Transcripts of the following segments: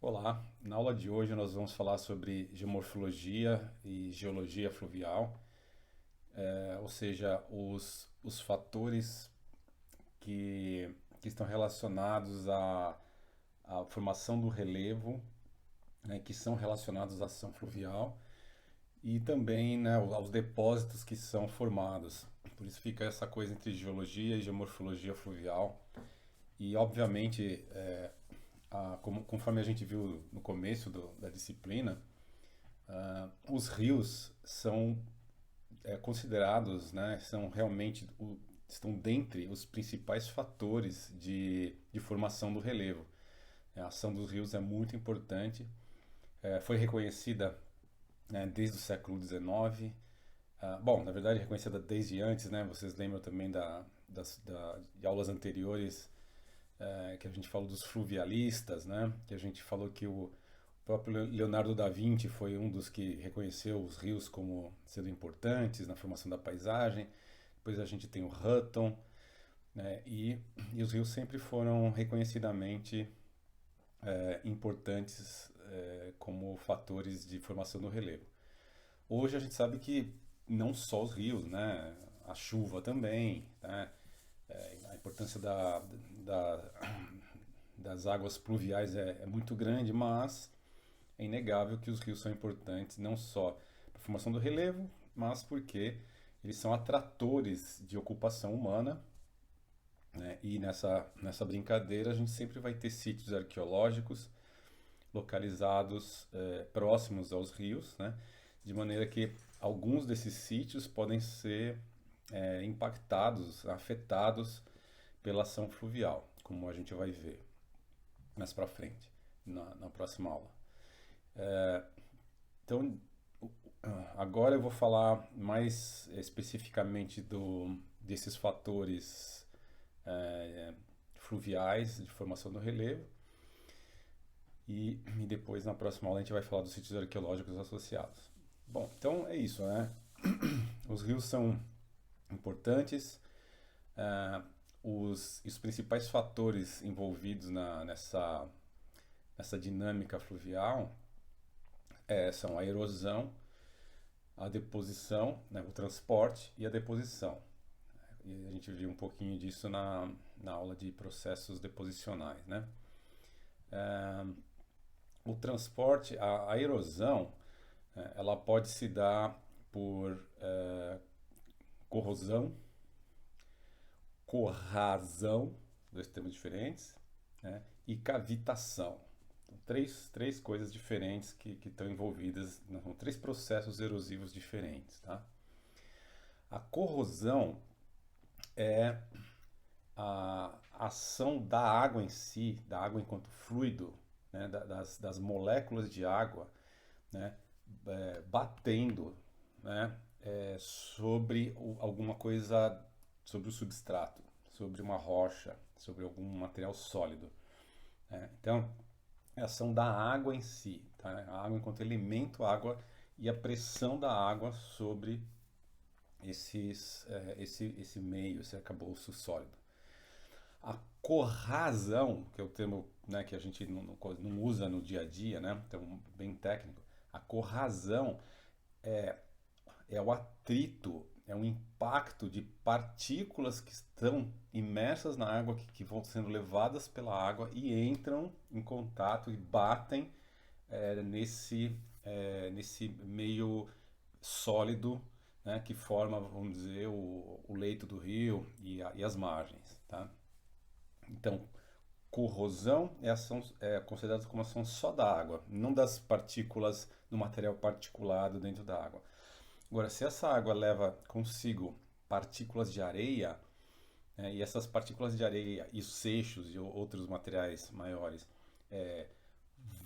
Olá, na aula de hoje nós vamos falar sobre geomorfologia e geologia fluvial, ou seja, os fatores que estão relacionados à formação do relevo, né, que são relacionados à ação fluvial e também, né, aos depósitos que são formados. Por isso fica essa coisa entre geologia e geomorfologia fluvial. E, obviamente, conforme a gente viu no começo da disciplina, os rios são considerados, né, são realmente estão dentre os principais fatores de formação do relevo. A ação dos rios é muito importante, foi reconhecida, né, desde o século XIX. Bom, na verdade, reconhecida desde antes, né? Vocês lembram também de aulas anteriores, que a gente falou dos fluvialistas, né? Que a gente falou que o próprio Leonardo da Vinci foi um dos que reconheceu os rios como sendo importantes na formação da paisagem. Depois a gente tem o Hutton, né? E os rios sempre foram reconhecidamente importantes como fatores de formação do relevo. Hoje a gente sabe que não só os rios, né? A chuva também, né? A importância da, das águas pluviais é muito grande, mas é inegável que os rios são importantes não só para a formação do relevo, mas porque eles são atratores de ocupação humana, né? E nessa brincadeira a gente sempre vai ter sítios arqueológicos localizados próximos aos rios, né? De maneira que alguns desses sítios podem ser impactados, afetados pela ação fluvial, como a gente vai ver mais para frente, na próxima aula. Então, agora eu vou falar mais especificamente desses fatores fluviais de formação do relevo e depois na próxima aula a gente vai falar dos sítios arqueológicos associados. Bom, então é isso, né? Os rios são importantes, os principais fatores envolvidos nessa dinâmica fluvial são a erosão, a deposição, né, o transporte e a deposição. E a gente viu um pouquinho disso na aula de processos deposicionais, né? O transporte, a erosão, ela pode se dar por corrosão, corrasão, dois termos diferentes, né? E cavitação. Então, três coisas diferentes que estão envolvidas, são três processos erosivos diferentes, tá? A corrosão é a ação da água em si, da água enquanto fluido, né, das moléculas de água, né, batendo, né, sobre alguma coisa, sobre o substrato, sobre uma rocha, sobre algum material sólido. Né? Então, é a ação da água em si, tá? A água enquanto elemento, água e a pressão da água sobre esse meio, esse arcabouço sólido. A corrasão, que é o termo, né, que a gente não usa no dia a dia, né, então bem técnico, a corrasão é o atrito, é um impacto de partículas que estão imersas na água, que vão sendo levadas pela água e entram em contato e batem nesse meio sólido, né, que forma, vamos dizer, o leito do rio e as margens. Tá? Então, corrosão é considerada como ação só da água, não das partículas do material particulado dentro da água. Agora, se essa água leva consigo partículas de areia, né, e essas partículas de areia e os seixos e outros materiais maiores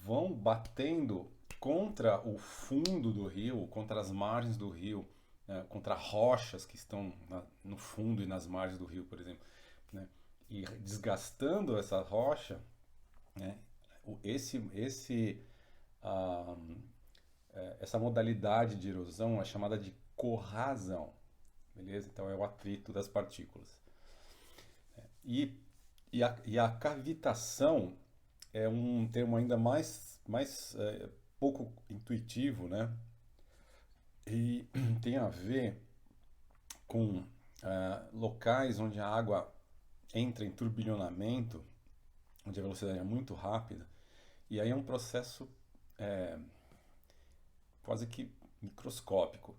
vão batendo contra o fundo do rio, contra as margens do rio, né, contra rochas que estão no fundo e nas margens do rio, por exemplo, né, e desgastando essa rocha, né, ah, essa modalidade de erosão é chamada de corrasão, beleza? Então é o atrito das partículas. E a cavitação é um termo ainda mais pouco intuitivo, né? E tem a ver com locais onde a água entra em turbilhonamento, onde a velocidade é muito rápida, e aí é um processo é, quase que microscópico.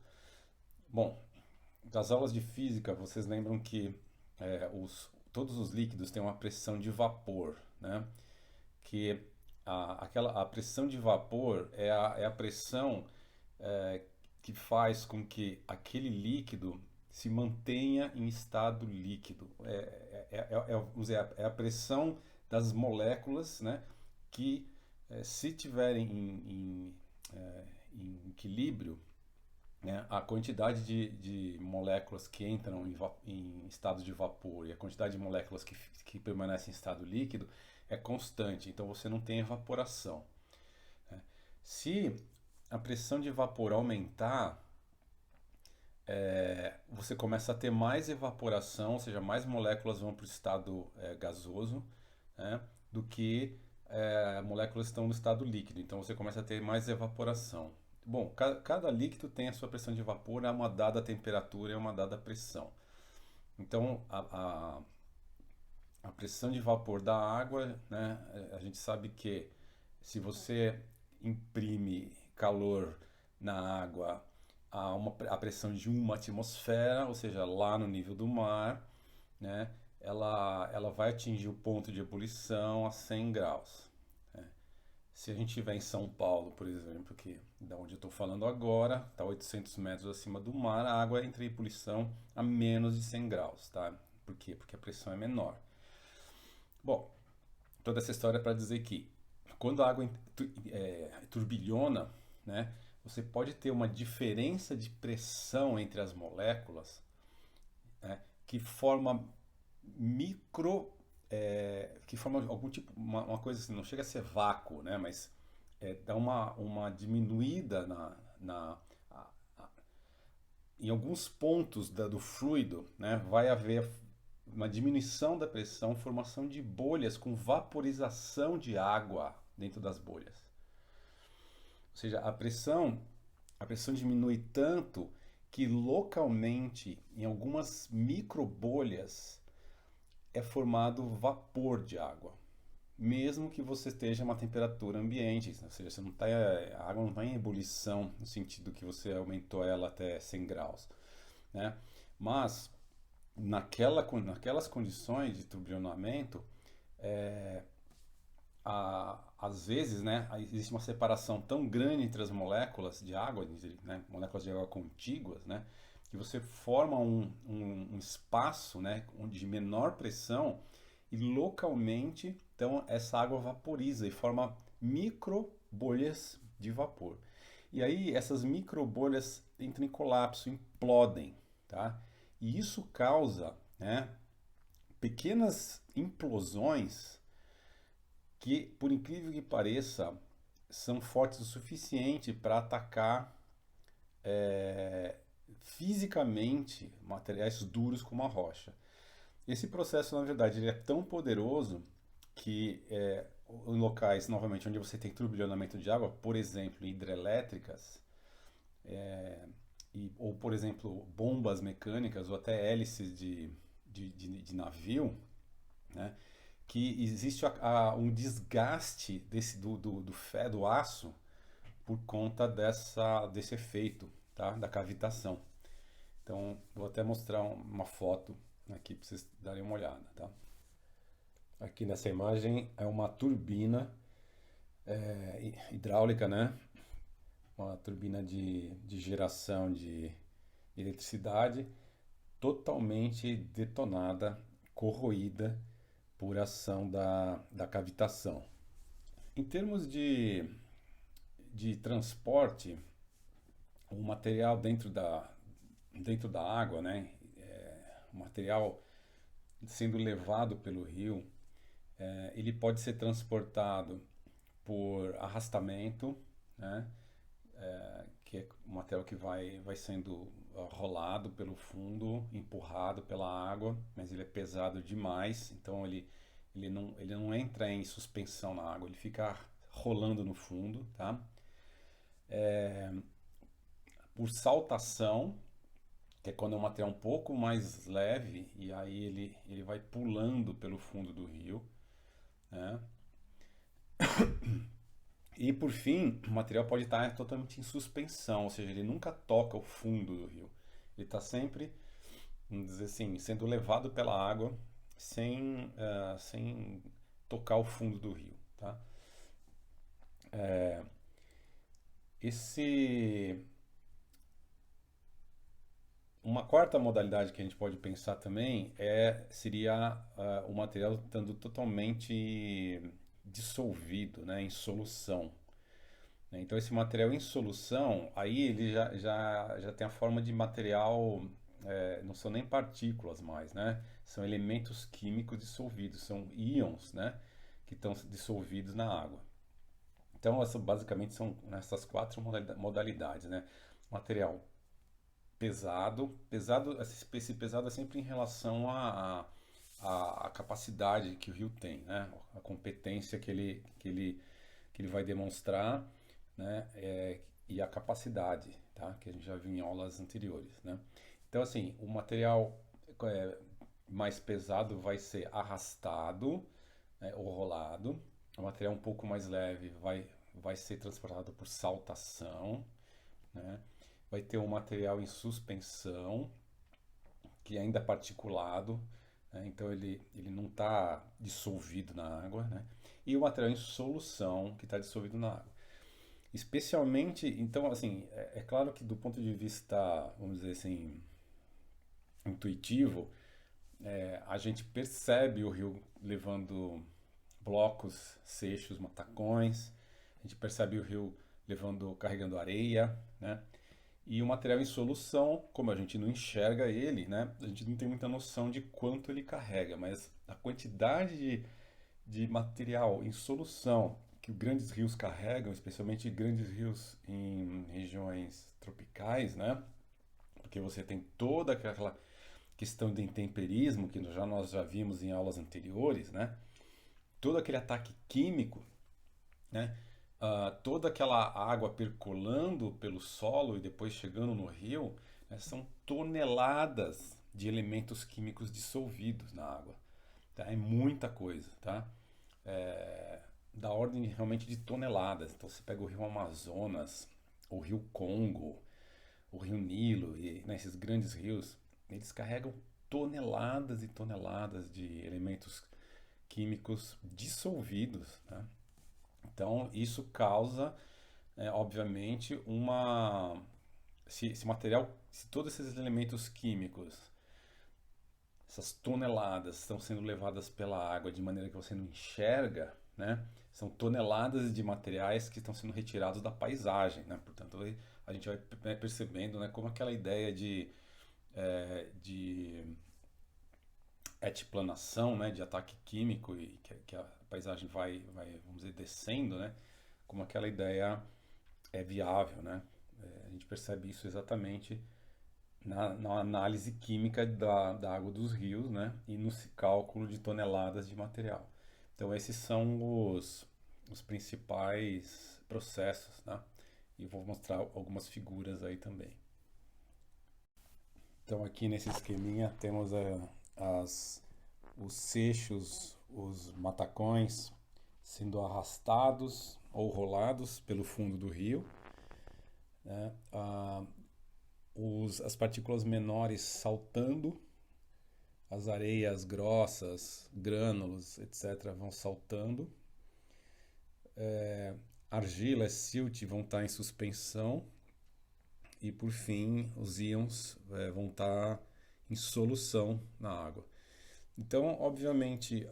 Bom, das aulas de física, vocês lembram que todos os líquidos têm uma pressão de vapor, né? Que a pressão de vapor é a pressão que faz com que aquele líquido se mantenha em estado líquido. Vamos dizer, é a pressão das moléculas, né, que se tiverem em equilíbrio, né, a quantidade de moléculas que entram em estado de vapor e a quantidade de moléculas que permanecem em estado líquido é constante, então você não tem evaporação. Né? Se a pressão de vapor aumentar, você começa a ter mais evaporação, ou seja, mais moléculas vão para o estado gasoso, né, do que moléculas estão no estado líquido. Então você começa a ter mais evaporação. Bom, cada líquido tem a sua pressão de vapor a uma dada temperatura e a uma dada pressão. Então a pressão de vapor da água, né, a gente sabe que se você imprime calor na água a pressão de uma atmosfera, ou seja, lá no nível do mar, né, ela vai atingir o ponto de ebulição a 100 graus. Né? Se a gente estiver em São Paulo, por exemplo, que da onde eu estou falando agora, está 800 metros acima do mar, a água entra em ebulição a menos de 100 graus. Tá? Por quê? Porque a pressão é menor. Bom, toda essa história é para dizer que quando a água turbilhona, né, você pode ter uma diferença de pressão entre as moléculas, né, que forma micro, que forma algum tipo, uma coisa assim, não chega a ser vácuo, né, mas dá uma diminuída em alguns pontos do fluido, né, vai haver uma diminuição da pressão, formação de bolhas com vaporização de água dentro das bolhas. Ou seja, a pressão diminui tanto que localmente, em algumas micro bolhas, é formado vapor de água. Mesmo que você esteja a uma temperatura ambiente, ou seja, a água não está em ebulição, no sentido que você aumentou ela até 100 graus. Né? Mas, naquelas condições de turbilhonamento, às vezes, né, existe uma separação tão grande entre as moléculas de água, né, moléculas de água contíguas, né, que você forma um espaço, né, de menor pressão e localmente, então, essa água vaporiza e forma micro bolhas de vapor. E aí essas micro bolhas entram em colapso, implodem, tá? E isso causa, né, pequenas implosões que, por incrível que pareça, são fortes o suficiente para atacar fisicamente materiais duros como a rocha. Esse processo, na verdade, ele é tão poderoso que em locais, novamente, onde você tem turbilhonamento de água, por exemplo, hidrelétricas, ou, por exemplo, bombas mecânicas ou até hélices de navio, né, que existe um desgaste do aço por conta desse efeito, tá? Da cavitação. Então, vou até mostrar uma foto aqui para vocês darem uma olhada. Tá? Aqui nessa imagem é uma turbina hidráulica, né? Uma turbina de geração de eletricidade totalmente detonada, corroída por ação da cavitação. Em termos de transporte, o material dentro da água, né, o material sendo levado pelo rio, ele pode ser transportado por arrastamento, né, que é um material que vai sendo rolado pelo fundo, empurrado pela água, mas ele é pesado demais, então ele ele não entra em suspensão na água, ele fica rolando no fundo, tá? Por saltação, que é quando é um material um pouco mais leve, e aí ele vai pulando pelo fundo do rio, né? E por fim, o material pode estar totalmente em suspensão, ou seja, ele nunca toca o fundo do rio. Ele está sempre, vamos dizer assim, sendo levado pela água sem tocar o fundo do rio, tá? Esse Uma quarta modalidade que a gente pode pensar também seria o material estando totalmente dissolvido, né, em solução. Né? Então esse material em solução, aí ele já tem a forma de material, não são nem partículas mais, né? São elementos químicos dissolvidos, são íons, né, que estão dissolvidos na água. Então basicamente são essas quatro modalidades, né? Material pesado, esse pesado é sempre em relação à capacidade que o rio tem, né? A competência que ele vai demonstrar, né? E a capacidade, tá? Que a gente já viu em aulas anteriores, né? Então, assim, o material mais pesado vai ser arrastado, né, ou rolado. O material um pouco mais leve vai ser transportado por saltação, né? Vai ter um material em suspensão, que ainda é particulado, né? Então ele não está dissolvido na água, né? E o material em solução, que está dissolvido na água. Especialmente, então, assim, é claro que do ponto de vista, vamos dizer assim, intuitivo, a gente percebe o rio levando blocos, seixos, matacões, a gente percebe o rio carregando areia, né? E o material em solução, como a gente não enxerga ele, né? A gente não tem muita noção de quanto ele carrega, mas a quantidade de material em solução que os grandes rios carregam, especialmente grandes rios em regiões tropicais, né? Porque você tem toda aquela questão de intemperismo que nós já vimos em aulas anteriores, né? Todo aquele ataque químico, né? Toda aquela água percolando pelo solo e depois chegando no rio, né? São toneladas de elementos químicos dissolvidos na água. Tá? É muita coisa, tá? Da ordem realmente de toneladas. Então você pega o rio Amazonas, o rio Congo, o rio Nilo, e né, esses grandes rios, eles carregam toneladas e toneladas de elementos químicos dissolvidos, né? Então, isso causa, obviamente, esse material, se todos esses elementos químicos, essas toneladas, estão sendo levadas pela água de maneira que você não enxerga, né? São toneladas de materiais que estão sendo retirados da paisagem, né? Portanto, a gente vai percebendo, né, como aquela ideia de etiplanação, né, de ataque químico e que a paisagem vamos dizer, descendo, né, como aquela ideia é viável, né? A gente percebe isso exatamente na análise química da água dos rios, né, e no cálculo de toneladas de material. Então esses são os principais processos, né? E vou mostrar algumas figuras aí também. Então aqui nesse esqueminha temos os seixos, os matacões sendo arrastados ou rolados pelo fundo do rio, né? As partículas menores saltando, as areias grossas, grânulos, etc., vão saltando, argila, silt vão estar em suspensão e, por fim, os íons vão estar em solução na água. Então, obviamente,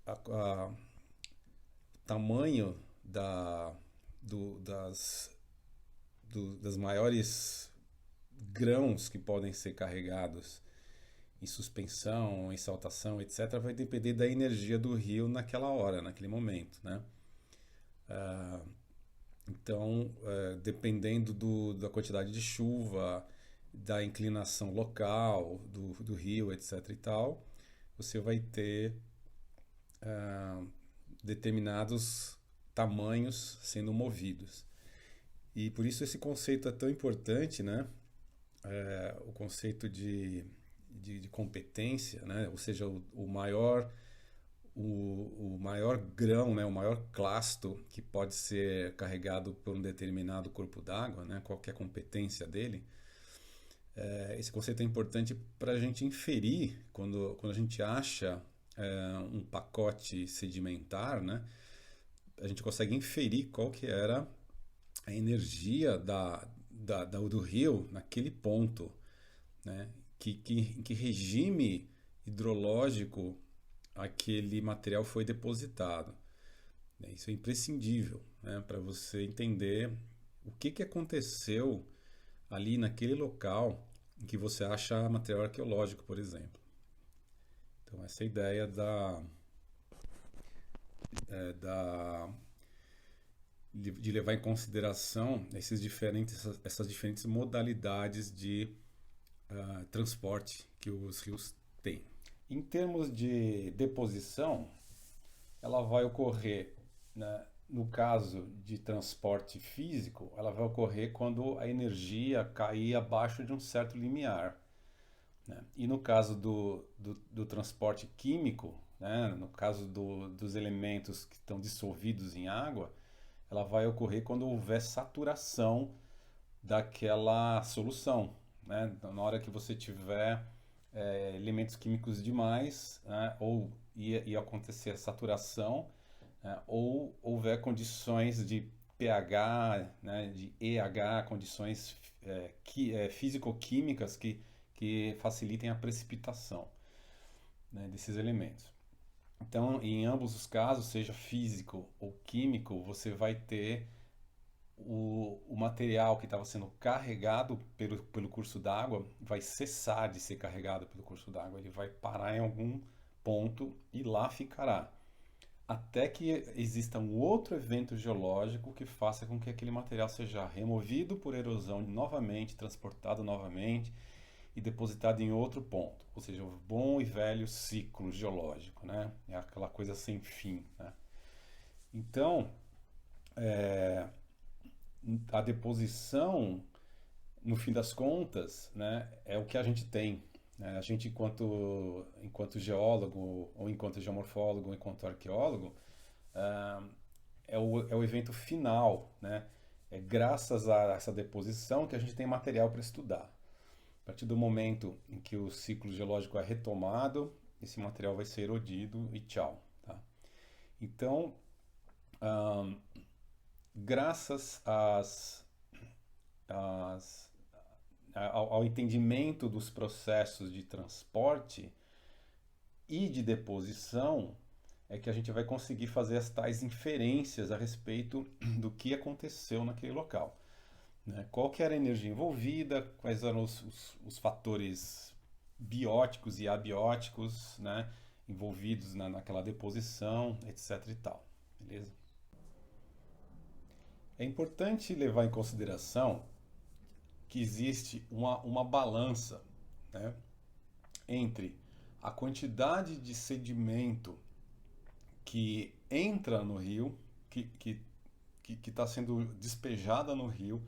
o tamanho das maiores grãos que podem ser carregados em suspensão, em saltação, etc., vai depender da energia do rio naquela hora, naquele momento, né? Então, dependendo da quantidade de chuva, da inclinação local do rio, etc. e tal, você vai ter ah, determinados tamanhos sendo movidos. E por isso esse conceito é tão importante, né? O conceito de competência, né? Ou seja, o maior grão, né? O maior clasto que pode ser carregado por um determinado corpo d'água, né? Qual que é a competência dele. Esse conceito é importante para a gente inferir quando a gente acha um pacote sedimentar, né? A gente consegue inferir qual que era a energia do rio naquele ponto, né? Em que regime hidrológico aquele material foi depositado. Isso é imprescindível, né? Para você entender o que aconteceu ali naquele local em que você acha material arqueológico, por exemplo. Então, essa ideia da de levar em consideração essas diferentes modalidades de transporte que os rios têm. Em termos de deposição, ela vai ocorrer, né, no caso de transporte físico, ela vai ocorrer quando a energia cair abaixo de um certo limiar, né? E no caso do transporte químico, né, no caso dos elementos que estão dissolvidos em água, ela vai ocorrer quando houver saturação daquela solução, né? Então, na hora que você tiver elementos químicos demais, né, ou ia acontecer a saturação, né, ou houver condições de pH, né, de EH, condições físico-químicas que facilitem a precipitação, né, desses elementos. Então, em ambos os casos, seja físico ou químico, você vai ter o material que estava sendo carregado pelo curso d'água vai cessar de ser carregado pelo curso d'água. Ele vai parar em algum ponto e lá ficará. Até que exista um outro evento geológico que faça com que aquele material seja removido por erosão novamente, transportado novamente e depositado em outro ponto. Ou seja, o bom e velho ciclo geológico, né? É aquela coisa sem fim, né? Então, a deposição, no fim das contas, né, é o que a gente tem. Né? A gente, enquanto geólogo, ou enquanto geomorfólogo, ou enquanto arqueólogo, ah, é o evento final, né? É graças a essa deposição que a gente tem material para estudar. A partir do momento em que o ciclo geológico é retomado, esse material vai ser erodido e tchau. Tá? Então, ah, graças às ao entendimento dos processos de transporte e de deposição, é que a gente vai conseguir fazer as tais inferências a respeito do que aconteceu naquele local. Né? Qual que era a energia envolvida, quais eram os fatores bióticos e abióticos, né, envolvidos naquela deposição, etc. e tal. Beleza? É importante levar em consideração que existe uma balança, né, entre a quantidade de sedimento que entra no rio, que está sendo despejada no rio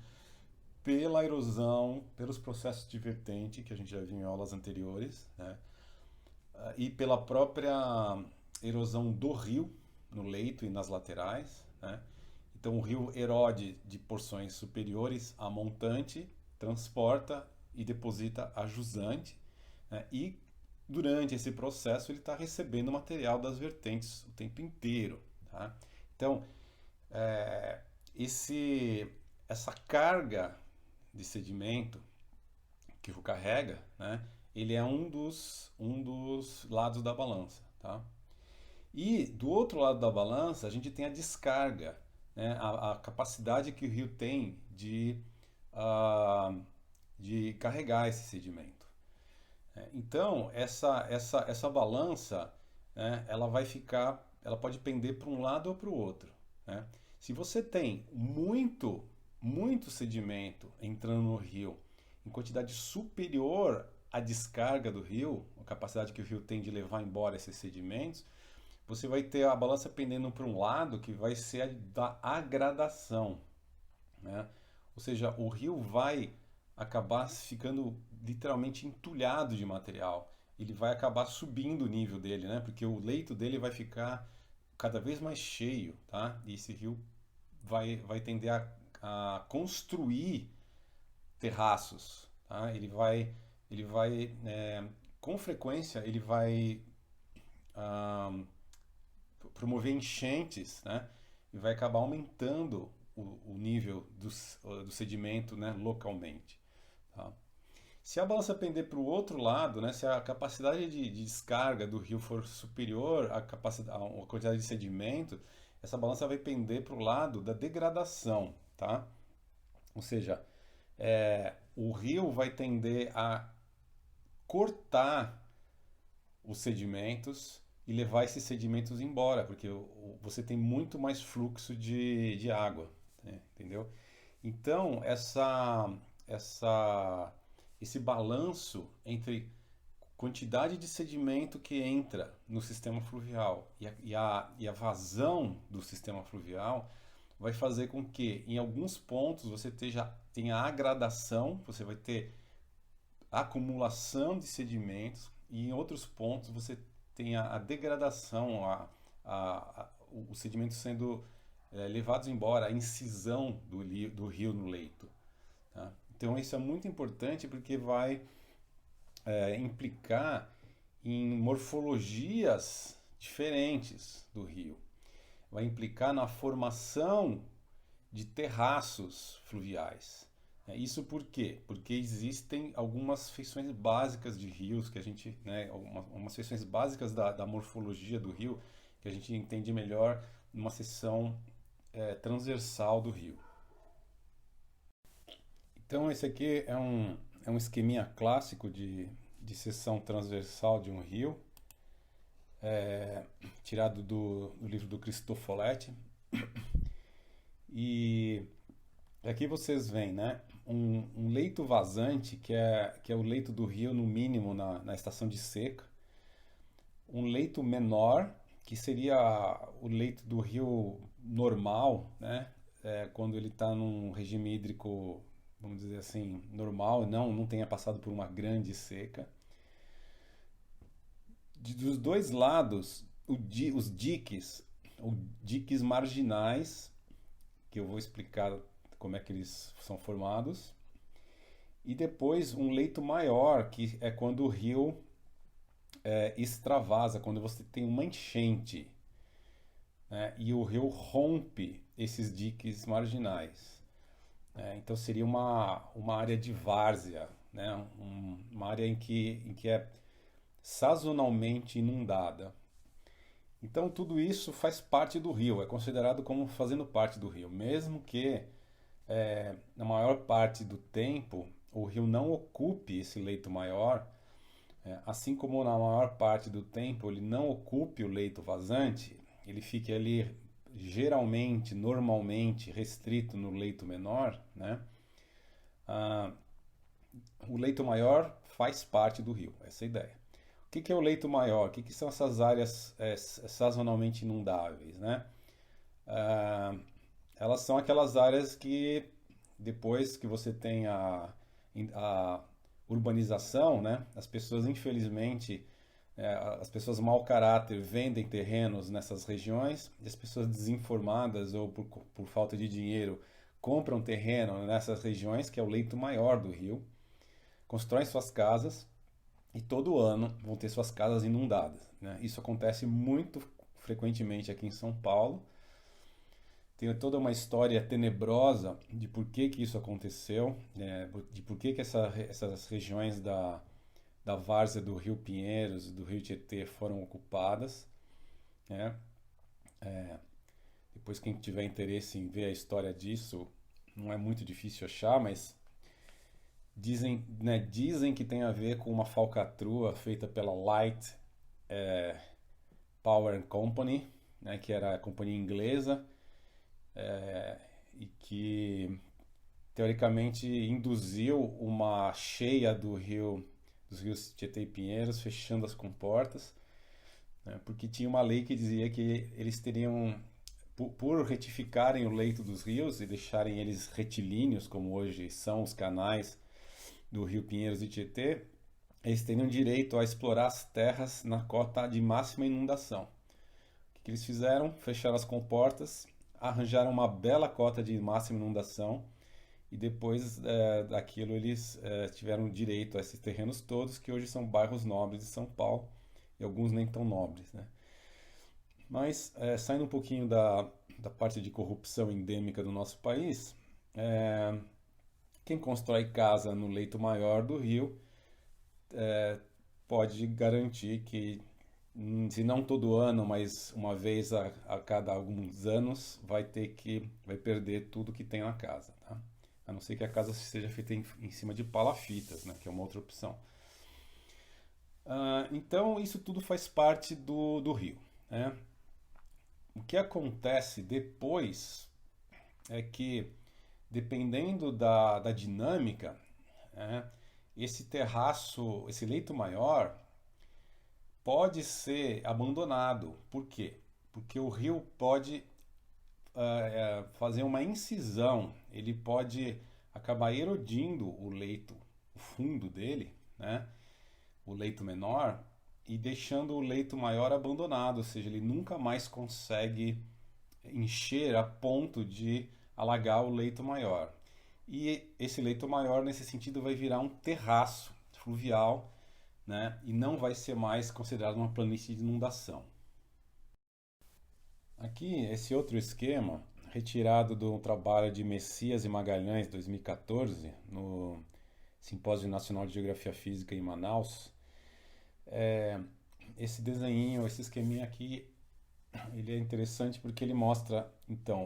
pela erosão, pelos processos de vertente, que a gente já viu em aulas anteriores, né? E pela própria erosão do rio, no leito e nas laterais, né? Então o rio erode de porções superiores a montante, transporta e deposita a jusante, né? E durante esse processo ele está recebendo material das vertentes o tempo inteiro. Tá? Então, é, essa carga de sedimento que o carrega, né, ele é um dos lados da balança. Tá? E do outro lado da balança, a gente tem a descarga, né, a capacidade que o rio tem de carregar esse sedimento. Então, essa balança, né, ela pode pender para um lado ou para o outro. Né? Se você tem muito sedimento entrando no rio em quantidade superior à descarga do rio, a capacidade que o rio tem de levar embora esses sedimentos, você vai ter a balança pendendo para um lado que vai ser a da agradação, né? Ou seja, o rio vai acabar ficando literalmente entulhado de material. Ele vai acabar subindo o nível dele, né? Porque o leito dele vai ficar cada vez mais cheio, tá? E esse rio vai tender a construir terraços, tá? Com frequência, ele vai ah, promover enchentes, né? E vai acabar aumentando o nível do sedimento, né, localmente. Tá? Se a balança pender para o outro lado, né, se a capacidade de descarga do rio for superior à quantidade de sedimento, essa balança vai pender para o lado da degradação, tá? Ou seja, o rio vai tender a cortar os sedimentos e levar esses sedimentos embora, porque você tem muito mais fluxo de água, né? Entendeu? Então, esse balanço entre quantidade de sedimento que entra no sistema fluvial e a vazão do sistema fluvial vai fazer com que, em alguns pontos, você tenha a gradação, você vai ter acumulação de sedimentos, e em outros pontos você tem a degradação, os sedimentos sendo levados embora, a incisão do rio no leito. Tá? Então isso é muito importante porque vai implicar em morfologias diferentes do rio. Vai implicar na formação de terraços fluviais. Isso por quê? Porque existem algumas feições básicas de rios que a gente, né, umas feições básicas da morfologia do rio que a gente entende melhor numa seção transversal do rio. Então esse aqui é um esqueminha clássico de seção transversal de um rio, tirado do livro do Cristofoletti. E aqui vocês veem, né, um leito vazante, que é o leito do rio no mínimo na estação de seca. Um leito menor, que seria o leito do rio normal, né, quando ele está num regime hídrico, vamos dizer assim, normal, não tenha passado por uma grande seca. Dos dois lados, os diques, ou diques marginais, que eu vou explicar como é que eles são formados. E depois um leito maior, que é quando o rio extravasa, quando você tem uma enchente, né, e o rio rompe esses diques marginais. Então seria uma área de várzea, né, uma área em que é sazonalmente inundada. Então tudo isso faz parte do rio, é considerado como fazendo parte do rio, mesmo que na maior parte do tempo o rio não ocupe esse leito maior, assim como na maior parte do tempo ele não ocupe o leito vazante, ele fique ali geralmente, normalmente restrito no leito menor, né? Ah, o leito maior faz parte do rio, essa é a ideia. O que é o leito maior? O que são essas áreas sazonalmente inundáveis, né? Ah, elas são aquelas áreas que depois que você tem a urbanização, né? As pessoas, infelizmente, as pessoas mau caráter vendem terrenos nessas regiões, e as pessoas desinformadas ou por falta de dinheiro compram terreno nessas regiões, que é o leito maior do rio, constroem suas casas e todo ano vão ter suas casas inundadas, né? Isso acontece muito frequentemente aqui em São Paulo. Tem toda uma história tenebrosa de por que isso aconteceu, de por que essas regiões da várzea do Rio Pinheiros e do Rio Tietê foram ocupadas, né? Depois, quem tiver interesse em ver a história disso, não é muito difícil achar, mas dizem que tem a ver com uma falcatrua feita pela Light Power and Company, né, que era a companhia inglesa, e que teoricamente induziu uma cheia dos rios Tietê e Pinheiros, fechando as comportas. né? Porque tinha uma lei que dizia que eles teriam, por retificarem o leito dos rios e deixarem eles retilíneos, como hoje são os canais do Rio Pinheiros e Tietê, eles teriam direito a explorar as terras na cota de máxima inundação. O que eles fizeram? Fecharam as comportas, arranjaram uma bela cota de máxima inundação e depois daquilo eles tiveram direito a esses terrenos todos, que hoje são bairros nobres de São Paulo e alguns nem tão nobres, né? Mas saindo um pouquinho da parte de corrupção endêmica do nosso país, quem constrói casa no leito maior do rio pode garantir que, se não todo ano, mas uma vez a cada alguns anos, vai perder tudo que tem na casa, tá? A não ser que a casa seja feita em cima de palafitas, né, que é uma outra opção. Então, isso tudo faz parte do rio, né? O que acontece depois é que, dependendo da dinâmica, né, esse terraço, esse leito maior, pode ser abandonado. Por quê? Porque o rio pode fazer uma incisão, ele pode acabar erodindo o leito, o fundo dele, né? O leito menor, e deixando o leito maior abandonado, ou seja, ele nunca mais consegue encher a ponto de alagar o leito maior. E esse leito maior, nesse sentido, vai virar um terraço fluvial, né? E não vai ser mais considerado uma planície de inundação. Aqui, esse outro esquema, retirado do trabalho de Messias e Magalhães, 2014, no Simpósio Nacional de Geografia Física em Manaus. Esse desenho, esse esqueminha aqui, ele é interessante porque ele mostra, então,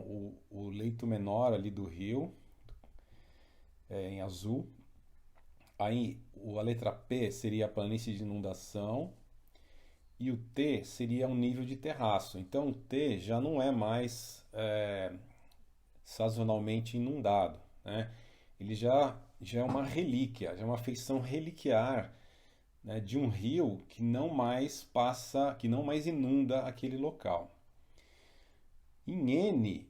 o leito menor ali do rio, em azul. Aí, a letra P seria a planície de inundação e o T seria um nível de terraço. Então, o T já não é mais sazonalmente inundado, né? Ele já é uma relíquia, já é uma feição reliquiar, né, de um rio que não mais passa, que não mais inunda aquele local. Em N,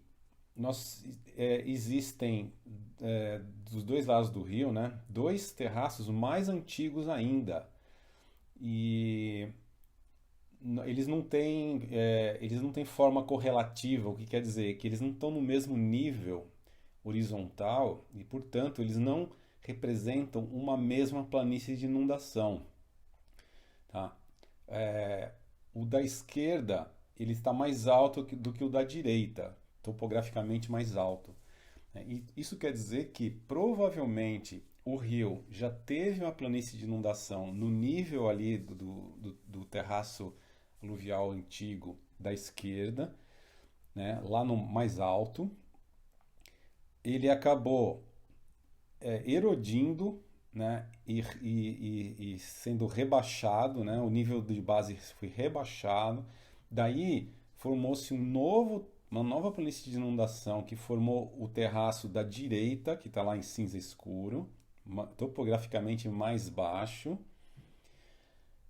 existem dos dois lados do rio, né, dois terraços mais antigos ainda. E eles não têm forma correlativa, o que quer dizer que eles não estão no mesmo nível horizontal e, portanto, eles não representam uma mesma planície de inundação, tá? O da esquerda ele está mais alto do que o da direita, topograficamente mais alto. E isso quer dizer que provavelmente o rio já teve uma planície de inundação no nível ali do terraço aluvial antigo da esquerda, né, lá no mais alto. Ele acabou erodindo, né, e sendo rebaixado, né, o nível de base foi rebaixado. Daí formou-se uma nova planície de inundação que formou o terraço da direita, que está lá em cinza escuro, topograficamente mais baixo.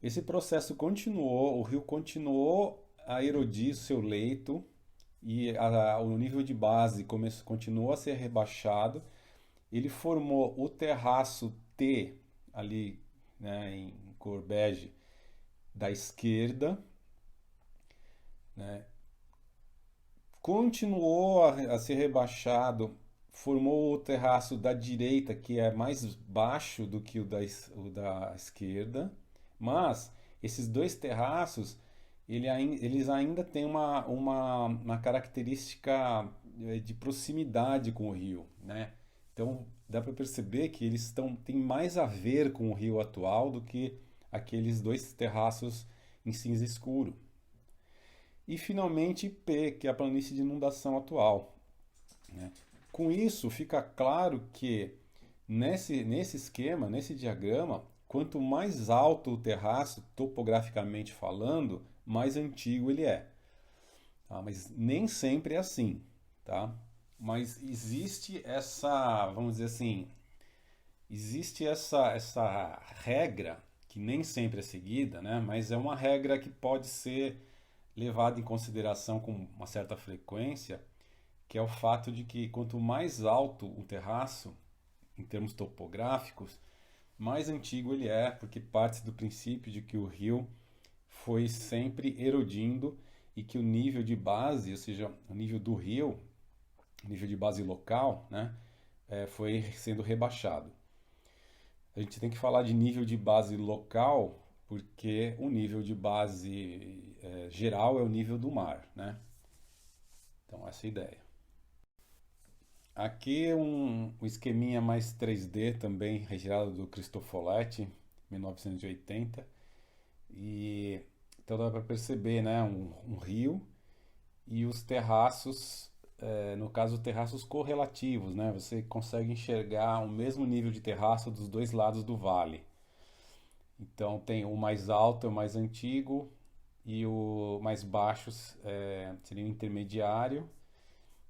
Esse processo continuou, o rio continuou a erodir seu leito e o nível de base continuou a ser rebaixado. Ele formou o terraço T, ali, né, em cor bege, da esquerda, né? Continuou a ser rebaixado, formou o terraço da direita, que é mais baixo do que o da esquerda, mas esses dois terraços eles ainda têm uma característica de proximidade com o rio, né? Então dá para perceber que têm mais a ver com o rio atual do que aqueles dois terraços em cinza escuro. E finalmente P, que é a planície de inundação atual, né? Com isso fica claro que nesse esquema, nesse diagrama, quanto mais alto o terraço, topograficamente falando, mais antigo ele é. Tá? Mas nem sempre é assim, tá? Mas existe essa, vamos dizer assim, existe essa regra que nem sempre é seguida, né? Mas é uma regra que pode ser levada em consideração com uma certa frequência, que é o fato de que quanto mais alto um terraço, em termos topográficos, mais antigo ele é, porque parte do princípio de que o rio foi sempre erodindo e que o nível de base, ou seja, o nível do rio, o nível de base local, né, foi sendo rebaixado. A gente tem que falar de nível de base local, porque o nível de base geral é o nível do mar, né? Então, essa é a ideia. Aqui um esqueminha mais 3D também, retirado do Cristoforetti, 1980. E então dá para perceber, né, um rio e os terraços, no caso, terraços correlativos, né? Você consegue enxergar o mesmo nível de terraço dos dois lados do vale. Então tem o mais alto, o mais antigo, e o mais baixo seria o intermediário,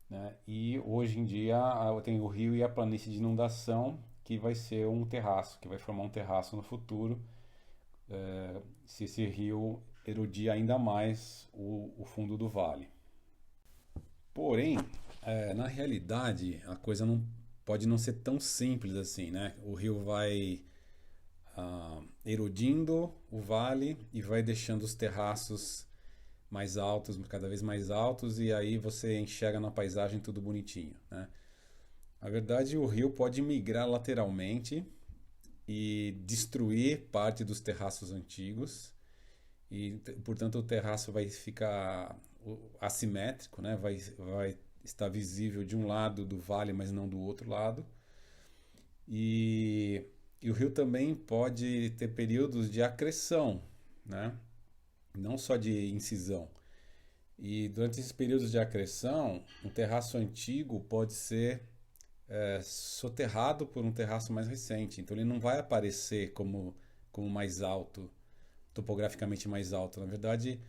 né? E hoje em dia tem o rio e a planície de inundação, que vai ser um terraço, que vai formar um terraço no futuro, se esse rio erodir ainda mais o fundo do vale. Porém, na realidade, a coisa não pode não ser tão simples assim, né? O rio vai erodindo o vale e vai deixando os terraços mais altos, cada vez mais altos, e aí você enxerga na paisagem tudo bonitinho, né? Na verdade, o rio pode migrar lateralmente e destruir parte dos terraços antigos, e portanto o terraço vai ficar assimétrico, né? Vai estar visível de um lado do vale, mas não do outro lado. E o rio também pode ter períodos de acreção, né? Não só de incisão. E durante esses períodos de acreção, um terraço antigo pode ser soterrado por um terraço mais recente. Então ele não vai aparecer como mais alto, topograficamente mais alto. Na verdade,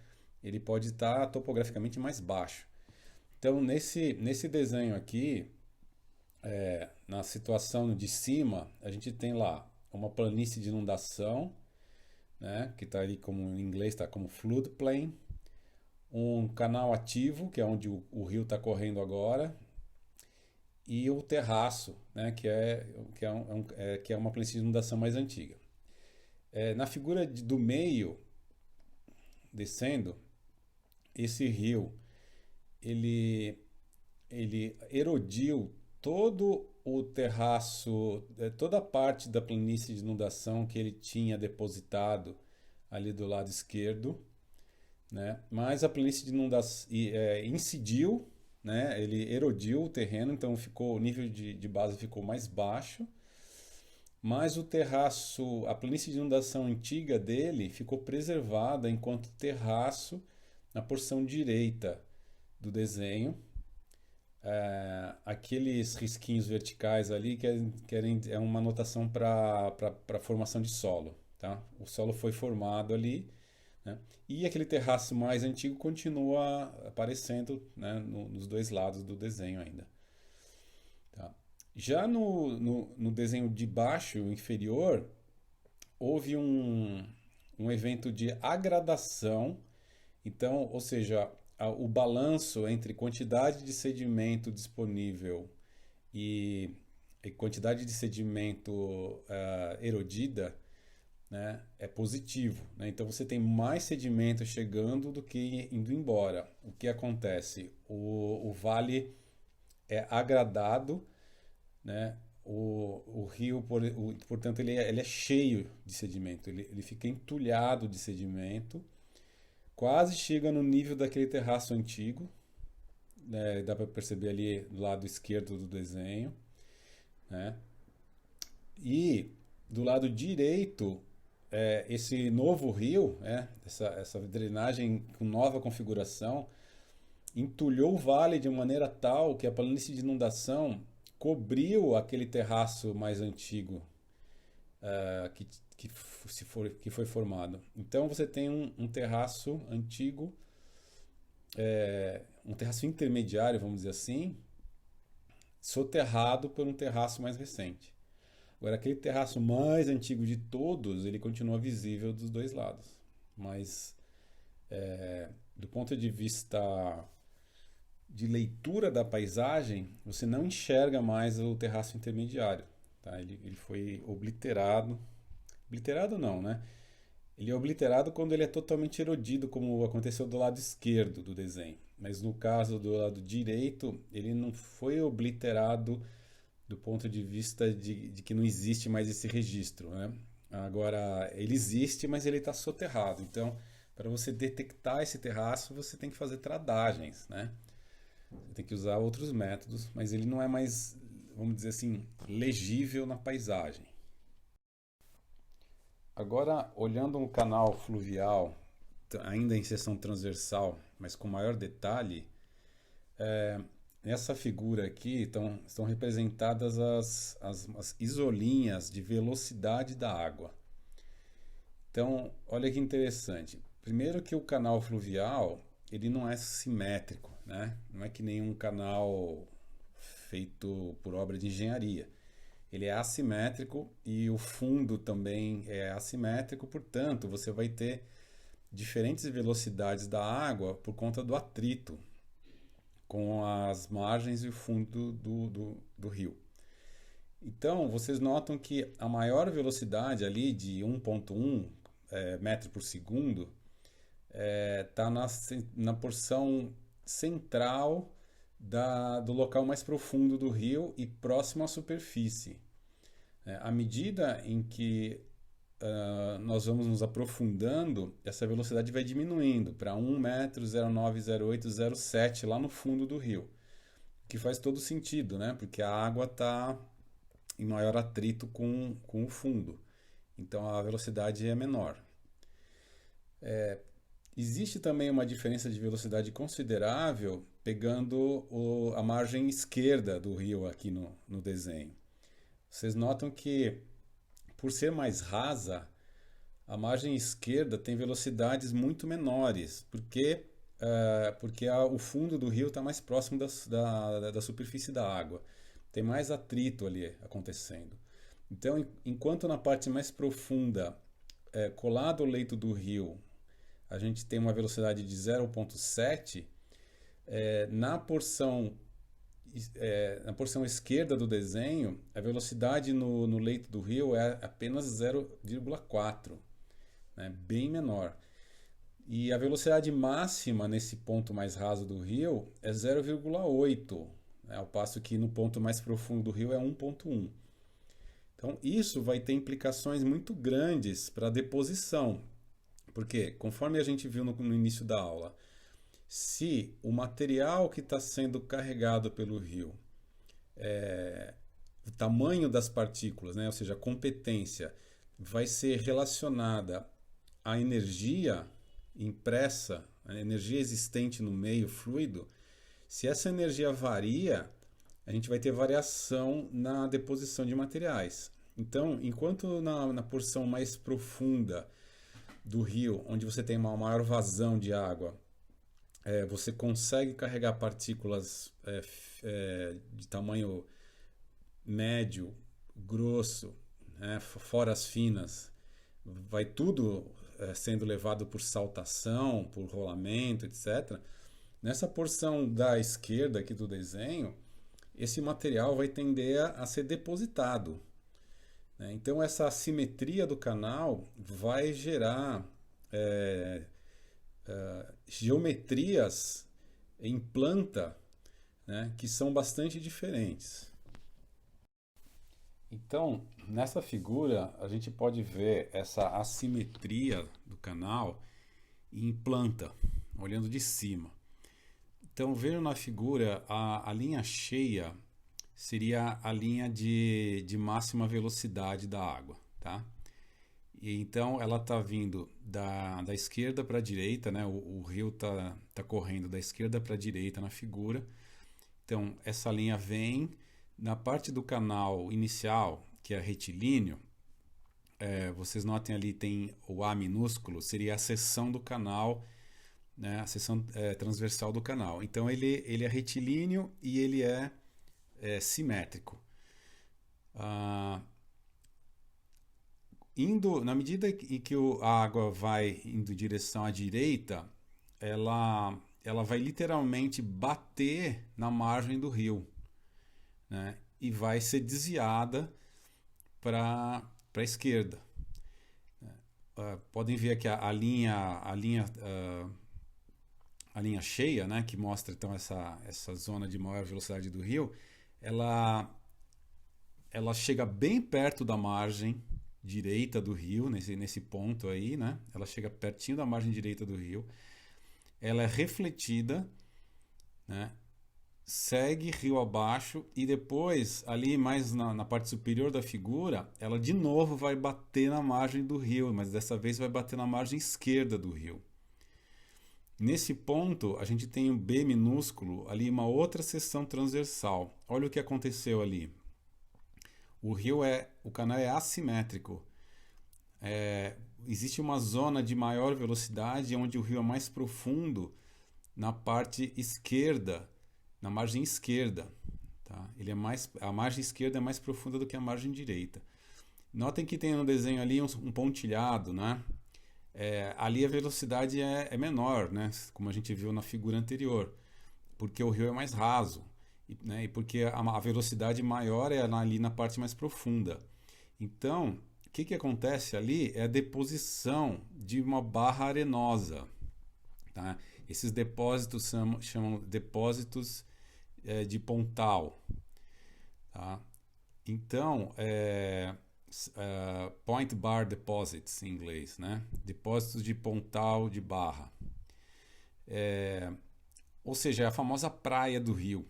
ele pode estar topograficamente mais baixo. Então, nesse desenho aqui, na situação de cima, a gente tem lá uma planície de inundação, né, que está ali como em inglês está como floodplain, um canal ativo, que é onde o rio está correndo agora, e o terraço, né, que é uma planície de inundação mais antiga. Na figura do meio, descendo, esse rio ele, ele erodiu todo o terraço, toda a parte da planície de inundação que ele tinha depositado ali do lado esquerdo, né? Mas a planície de inundação incidiu, né? Ele erodiu o terreno, então o nível de base ficou mais baixo. Mas o terraço, a planície de inundação antiga dele ficou preservada enquanto terraço na porção direita do desenho. Aqueles risquinhos verticais ali é uma anotação para formação de solo. Tá? O solo foi formado ali, né? E aquele terraço mais antigo continua aparecendo, né, nos dois lados do desenho ainda. Tá? Já no desenho de baixo, inferior, houve um evento de agradação. Então, ou seja, o balanço entre quantidade de sedimento disponível e quantidade de sedimento erodida, né, é positivo, né? Então você tem mais sedimento chegando do que indo embora. O que acontece? O vale é agradado, né? O rio, portanto, ele é cheio de sedimento, ele fica entulhado de sedimento, quase chega no nível daquele terraço antigo, né? Dá para perceber ali do lado esquerdo do desenho, né? E do lado direito, esse novo rio, essa drenagem com nova configuração, entulhou o vale de maneira tal que a planície de inundação cobriu aquele terraço mais antigo que foi formado. Então você tem um terraço antigo, um terraço intermediário, vamos dizer assim, soterrado por um terraço mais recente. Agora, aquele terraço mais antigo de todos, ele continua visível dos dois lados. Mas, do ponto de vista de leitura da paisagem, você não enxerga mais o terraço intermediário. Tá? Ele foi obliterado. Obliterado não, né? Ele é obliterado quando ele é totalmente erodido, como aconteceu do lado esquerdo do desenho. Mas no caso do lado direito, ele não foi obliterado do ponto de vista de que não existe mais esse registro, né? Agora, ele existe, mas ele está soterrado. Então, para você detectar esse terraço, você tem que fazer tradagens, né? Você tem que usar outros métodos, mas ele não é mais, vamos dizer assim, legível na paisagem. Agora, olhando um canal fluvial, ainda em seção transversal, mas com maior detalhe, nessa figura aqui estão representadas as isolinhas de velocidade da água. Então, olha que interessante. Primeiro que o canal fluvial, ele não é simétrico, né? Não é que nenhum canal feito por obra de engenharia. Ele é assimétrico e o fundo também é assimétrico, portanto, você vai ter diferentes velocidades da água por conta do atrito com as margens e o fundo do rio. Então, vocês notam que a maior velocidade ali de 1,1 metro por segundo está na porção central do local mais profundo do rio e próximo à superfície. À medida em que nós vamos nos aprofundando, essa velocidade vai diminuindo para 1 metro, 0,9, 0,8, 0,7 lá no fundo do rio. Que faz todo sentido, né? Porque a água está em maior atrito com o fundo. Então a velocidade é menor. Existe também uma diferença de velocidade considerável pegando a margem esquerda do rio aqui no desenho. Vocês notam que, por ser mais rasa, a margem esquerda tem velocidades muito menores, porque o fundo do rio está mais próximo da superfície da água. Tem mais atrito ali acontecendo. Então, enquanto na parte mais profunda, colado ao leito do rio, a gente tem uma velocidade de 0,7, na porção esquerda do desenho, a velocidade no leito do rio é apenas 0,4, né? Bem menor. E a velocidade máxima nesse ponto mais raso do rio é 0,8, né? Ao passo que no ponto mais profundo do rio é 1,1. Então, isso vai ter implicações muito grandes para a deposição, porque, conforme a gente viu no início da aula, se o material que está sendo carregado pelo rio, o tamanho das partículas, né, ou seja, a competência, vai ser relacionada à energia impressa, a energia existente no meio fluido, se essa energia varia, a gente vai ter variação na deposição de materiais. Então, enquanto na porção mais profunda do rio, onde você tem uma maior vazão de água, você consegue carregar partículas de tamanho médio, grosso, né, fora as finas, vai tudo sendo levado por saltação, por rolamento, etc. Nessa porção da esquerda aqui do desenho, esse material vai tender a ser depositado, né? Então essa assimetria do canal vai gerar geometrias em planta, né, que são bastante diferentes. Então, nessa figura, a gente pode ver essa assimetria do canal em planta, olhando de cima. Então, vendo na figura, a linha cheia seria a linha de máxima velocidade da água, tá? E então, ela está vindo da esquerda para a direita, né? O rio tá correndo da esquerda para a direita na figura. Então, essa linha vem na parte do canal inicial, que é retilíneo. Vocês notem ali tem o A minúsculo, seria a seção do canal, né? A seção transversal do canal. Então ele é retilíneo e ele é simétrico. Na medida em que a água vai indo em direção à direita, ela vai literalmente bater na margem do rio, né? E vai ser desviada para a esquerda. Podem ver aqui a linha cheia, né, que mostra então essa zona de maior velocidade do rio, ela, ela chega bem perto da margem direita do rio, nesse ponto aí, né? Ela chega pertinho da margem direita do rio, ela é refletida, né? Segue rio abaixo e depois, ali mais na parte superior da figura, ela de novo vai bater na margem do rio, mas dessa vez vai bater na margem esquerda do rio. Nesse ponto, a gente tem um B minúsculo, ali uma outra seção transversal. Olha o que aconteceu ali. O canal é assimétrico. Existe uma zona de maior velocidade onde o rio é mais profundo na parte esquerda, na margem esquerda. Tá? A margem esquerda é mais profunda do que a margem direita. Notem que tem no desenho ali um pontilhado, né? Ali a velocidade é menor, né? Como a gente viu na figura anterior, porque o rio é mais raso, né? E porque a velocidade maior é ali na parte mais profunda. Então, o que acontece ali é a deposição de uma barra arenosa. Tá? Esses depósitos chamam depósitos de Pontal. Tá? Então, point bar deposits em inglês, né? Depósitos de Pontal de barra. Ou seja, é a famosa praia do rio.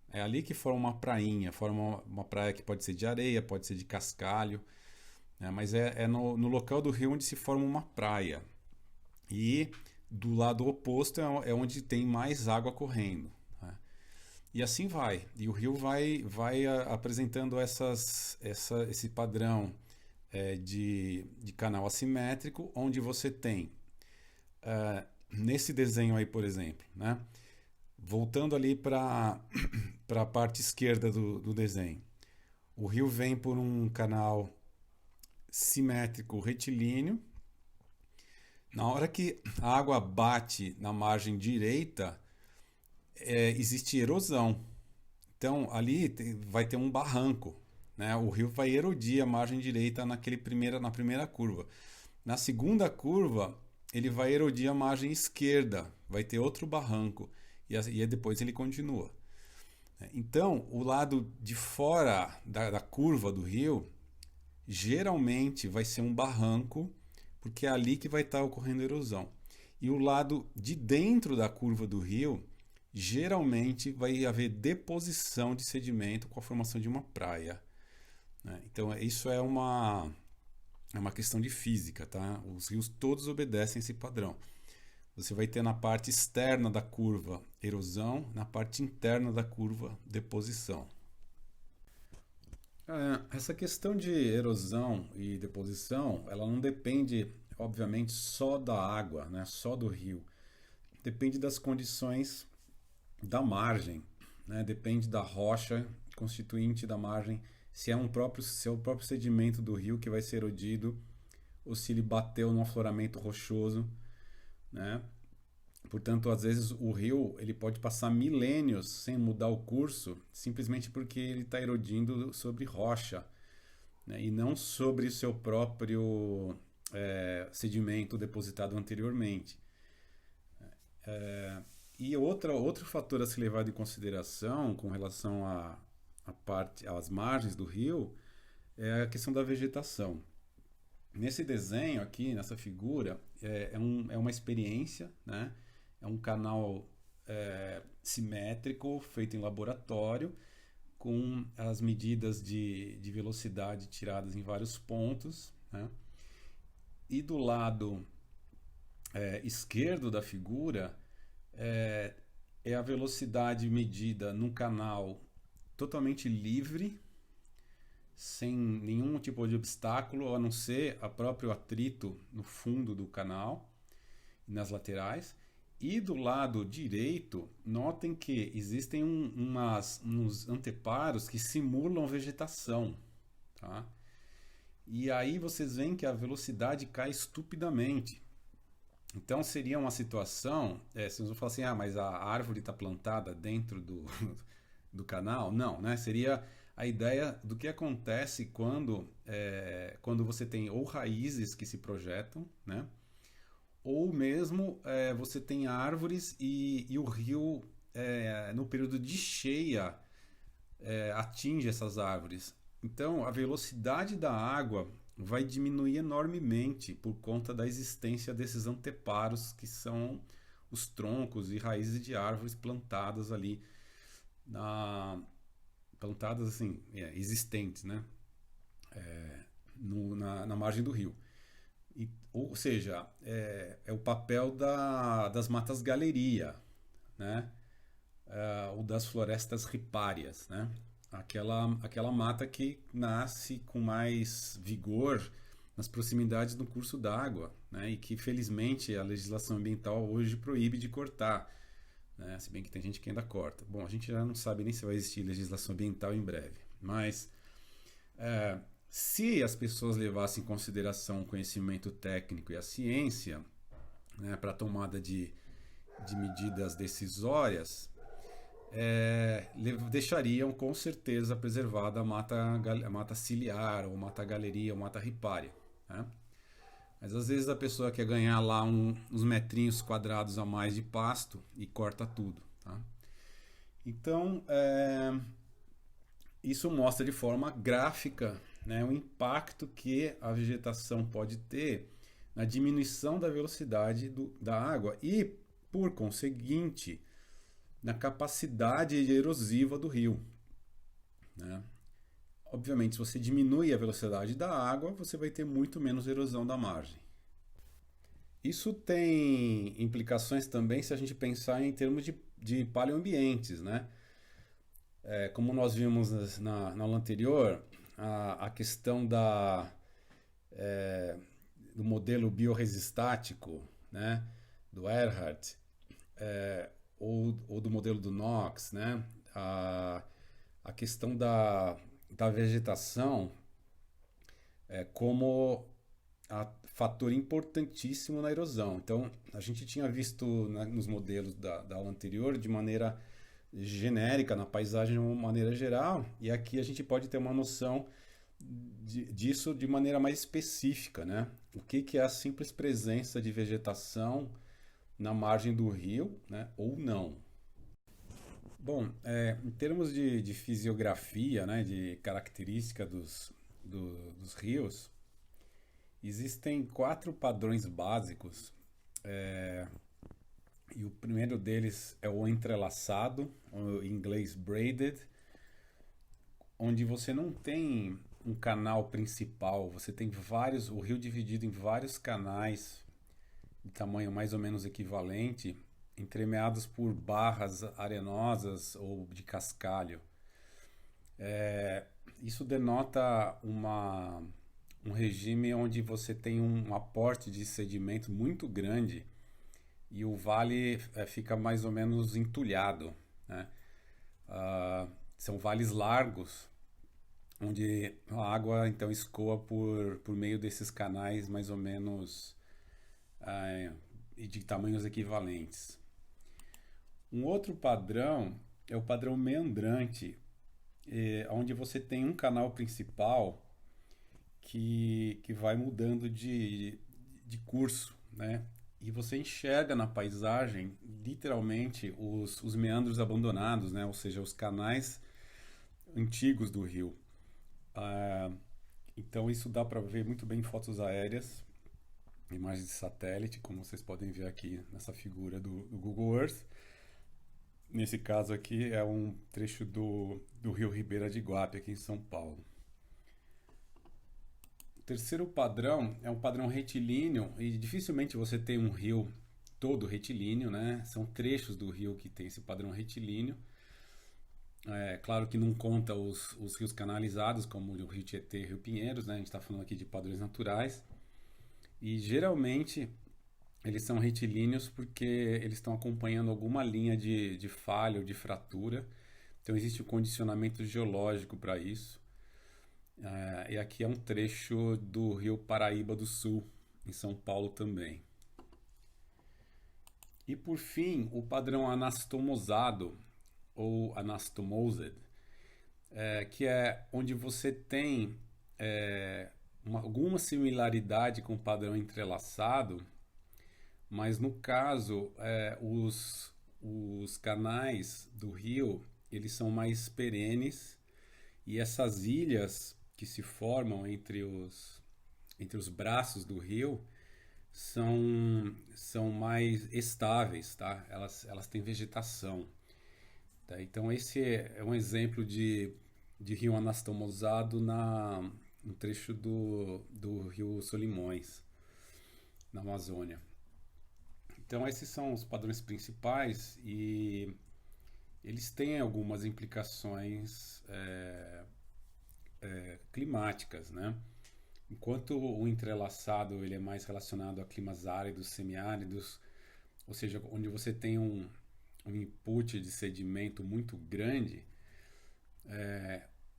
É ali que forma uma prainha, forma uma praia que pode ser de areia, pode ser de cascalho, né? Mas é no local do rio onde se forma uma praia. E do lado oposto é onde tem mais água correndo. Né? E assim vai. E o rio vai apresentando esse padrão de canal assimétrico, onde você tem, nesse desenho aí, por exemplo, né? Voltando ali para a parte esquerda do desenho. O rio vem por um canal simétrico retilíneo. Na hora que a água bate na margem direita, existe erosão. Então ali vai ter um barranco, né? O rio vai erodir a margem direita na primeira curva. Na segunda curva, ele vai erodir a margem esquerda, vai ter outro barranco e depois ele continua. Então, o lado de fora da curva do rio geralmente vai ser um barranco, porque é ali que vai estar ocorrendo erosão. E o lado de dentro da curva do rio, geralmente vai haver deposição de sedimento com a formação de uma praia. Então, isso é uma questão de física, tá? Os rios todos obedecem esse padrão. Você vai ter na parte externa da curva erosão, na parte interna da curva deposição. Essa questão de erosão e deposição, ela não depende, obviamente, só da água, né? Só do rio. Depende das condições da margem, né? Depende da rocha constituinte da margem, se é o próprio sedimento do rio que vai ser erodido ou se ele bateu num afloramento rochoso, né? Portanto, às vezes o rio ele pode passar milênios sem mudar o curso, simplesmente porque ele está erodindo sobre rocha, né? E não sobre o seu próprio sedimento depositado anteriormente. E outro fator a ser levado em consideração com relação às margens do rio é a questão da vegetação. Nesse desenho aqui, nessa figura, é uma experiência, né? É um canal simétrico feito em laboratório, com as medidas de velocidade tiradas em vários pontos, né? E do lado esquerdo da figura é a velocidade medida num canal totalmente livre, sem nenhum tipo de obstáculo, a não ser o próprio atrito no fundo do canal e nas laterais. E do lado direito, notem que existem uns anteparos que simulam vegetação. Tá? e aí vocês veem que a velocidade cai estupidamente. Então seria uma situação, vocês vão falar assim, mas a árvore está plantada dentro do canal? Não, né? Seria a ideia do que acontece quando você tem ou raízes que se projetam, né? Ou mesmo você tem árvores e o rio, no período de cheia, atinge essas árvores. Então, a velocidade da água vai diminuir enormemente por conta da existência desses anteparos que são os troncos e raízes de árvores plantadas ali, plantadas assim, existentes, né? Na margem do rio. Ou seja, é o papel das matas galeria, né? Ou das florestas ripárias, né? Aquela mata que nasce com mais vigor nas proximidades do curso d'água, né? E que felizmente a legislação ambiental hoje proíbe de cortar, né? Se bem que tem gente que ainda corta. Bom, a gente já não sabe nem se vai existir legislação ambiental em breve, mas se as pessoas levassem em consideração o conhecimento técnico e a ciência, né, para a tomada de medidas decisórias, deixariam com certeza preservada a mata ciliar, ou mata galeria, ou mata ripária, né? Mas às vezes a pessoa quer ganhar lá uns metrinhos quadrados a mais de pasto e corta tudo, tá? Então, isso mostra de forma gráfica, né, o impacto que a vegetação pode ter na diminuição da velocidade da água e, por conseguinte, na capacidade erosiva do rio, né? Obviamente, se você diminui a velocidade da água, você vai ter muito menos erosão da margem. Isso tem implicações também se a gente pensar em termos de paleoambientes, né? Como nós vimos na aula anterior, a questão do modelo biorresistático, né, do Erhard, ou do modelo do Knox, né, a questão da vegetação como fator importantíssimo na erosão. Então, a gente tinha visto, né, nos modelos da aula anterior de maneira genérica, na paisagem de uma maneira geral, e aqui a gente pode ter uma noção disso de maneira mais específica, né? O que é a simples presença de vegetação na margem do rio, né, ou não. Bom, em termos de fisiografia, né, de característica dos rios, existem 4 padrões básicos, e o primeiro deles é o entrelaçado, ou em inglês braided, onde você não tem um canal principal, você tem o rio dividido em vários canais de tamanho mais ou menos equivalente, entremeados por barras arenosas ou de cascalho. Isso denota um regime onde você tem um aporte de sedimento muito grande e o vale fica mais ou menos entulhado, né? São vales largos, onde a água então escoa por meio desses canais mais ou menos de tamanhos equivalentes. Um outro padrão é o padrão meandrante, onde você tem um canal principal que vai mudando de curso, né? E você enxerga na paisagem, literalmente, os meandros abandonados, né? Ou seja, os canais antigos do rio. Então isso dá para ver muito bem em fotos aéreas, imagens de satélite, como vocês podem ver aqui nessa figura do Google Earth. Nesse caso aqui é um trecho do rio Ribeira de Iguape, aqui em São Paulo. O terceiro padrão é um padrão retilíneo, e dificilmente você tem um rio todo retilíneo, né? São trechos do rio que tem esse padrão retilíneo. Claro que não conta os rios canalizados, como o Rio Tietê e o Rio Pinheiros, né? A gente está falando aqui de padrões naturais. E geralmente eles são retilíneos porque eles estão acompanhando alguma linha de falha ou de fratura. Então existe um condicionamento geológico para isso. E aqui é um trecho do Rio Paraíba do Sul, em São Paulo também. E por fim, o padrão anastomosado, ou anastomosed, que é onde você tem alguma similaridade com o padrão entrelaçado, mas no caso, os canais do rio, eles são mais perenes, e essas ilhas que se formam entre os braços do rio são mais estáveis, tá? Elas têm vegetação. Tá? Então esse é um exemplo de rio anastomosado no trecho do rio Solimões, na Amazônia. Então esses são os padrões principais e eles têm algumas implicações climáticas, né? Enquanto o entrelaçado ele é mais relacionado a climas áridos, semiáridos, ou seja, onde você tem um input de sedimento muito grande,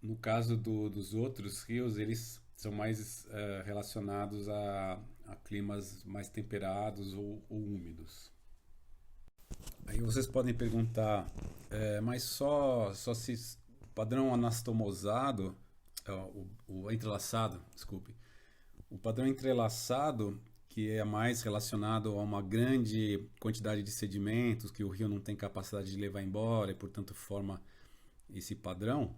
no caso dos outros rios, eles são mais relacionados a climas mais temperados ou úmidos. Aí vocês podem perguntar, mas só se padrão anastomosado, o entrelaçado, desculpe, o padrão entrelaçado, que é mais relacionado a uma grande quantidade de sedimentos que o rio não tem capacidade de levar embora e, portanto, forma esse padrão,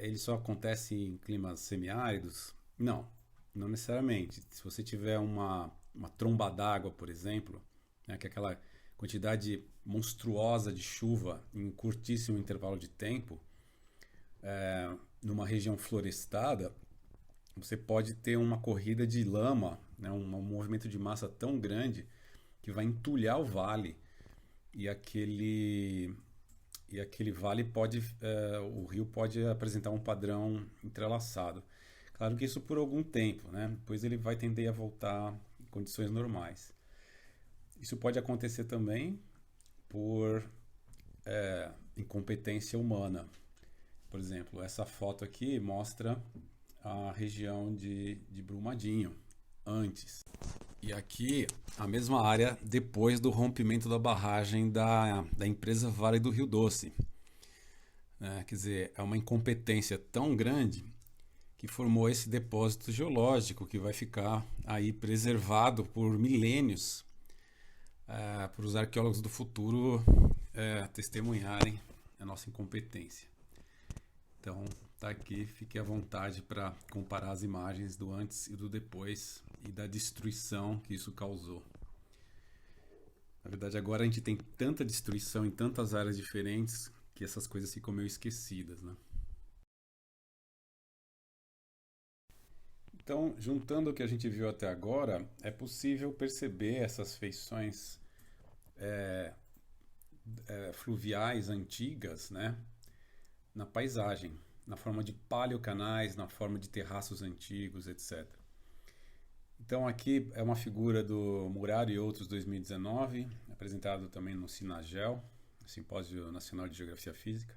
ele só acontece em climas semiáridos? Não, não necessariamente. Se você tiver uma tromba d'água, por exemplo, né, que é aquela quantidade monstruosa de chuva em um curtíssimo intervalo de tempo, numa região florestada, você pode ter uma corrida de lama, né, um movimento de massa tão grande que vai entulhar o vale e aquele vale pode, o rio pode apresentar um padrão entrelaçado. Claro que isso por algum tempo, né? Depois ele vai tender a voltar em condições normais. Isso pode acontecer também por incompetência humana. Por exemplo, essa foto aqui mostra a região de Brumadinho antes. E aqui a mesma área depois do rompimento da barragem da empresa Vale do Rio Doce. Quer dizer, é uma incompetência tão grande que formou esse depósito geológico que vai ficar aí preservado por milênios para os arqueólogos do futuro testemunharem a nossa incompetência. Então, tá aqui, fique à vontade para comparar as imagens do antes e do depois e da destruição que isso causou. Na verdade, agora a gente tem tanta destruição em tantas áreas diferentes que essas coisas ficam meio esquecidas, né? Então, juntando o que a gente viu até agora, é possível perceber essas feições fluviais antigas, né, na paisagem, na forma de paleocanais, na forma de terraços antigos, etc. Então aqui é uma figura do Muraro e outros 2019, apresentado também no Sinagel, Simpósio Nacional de Geografia Física.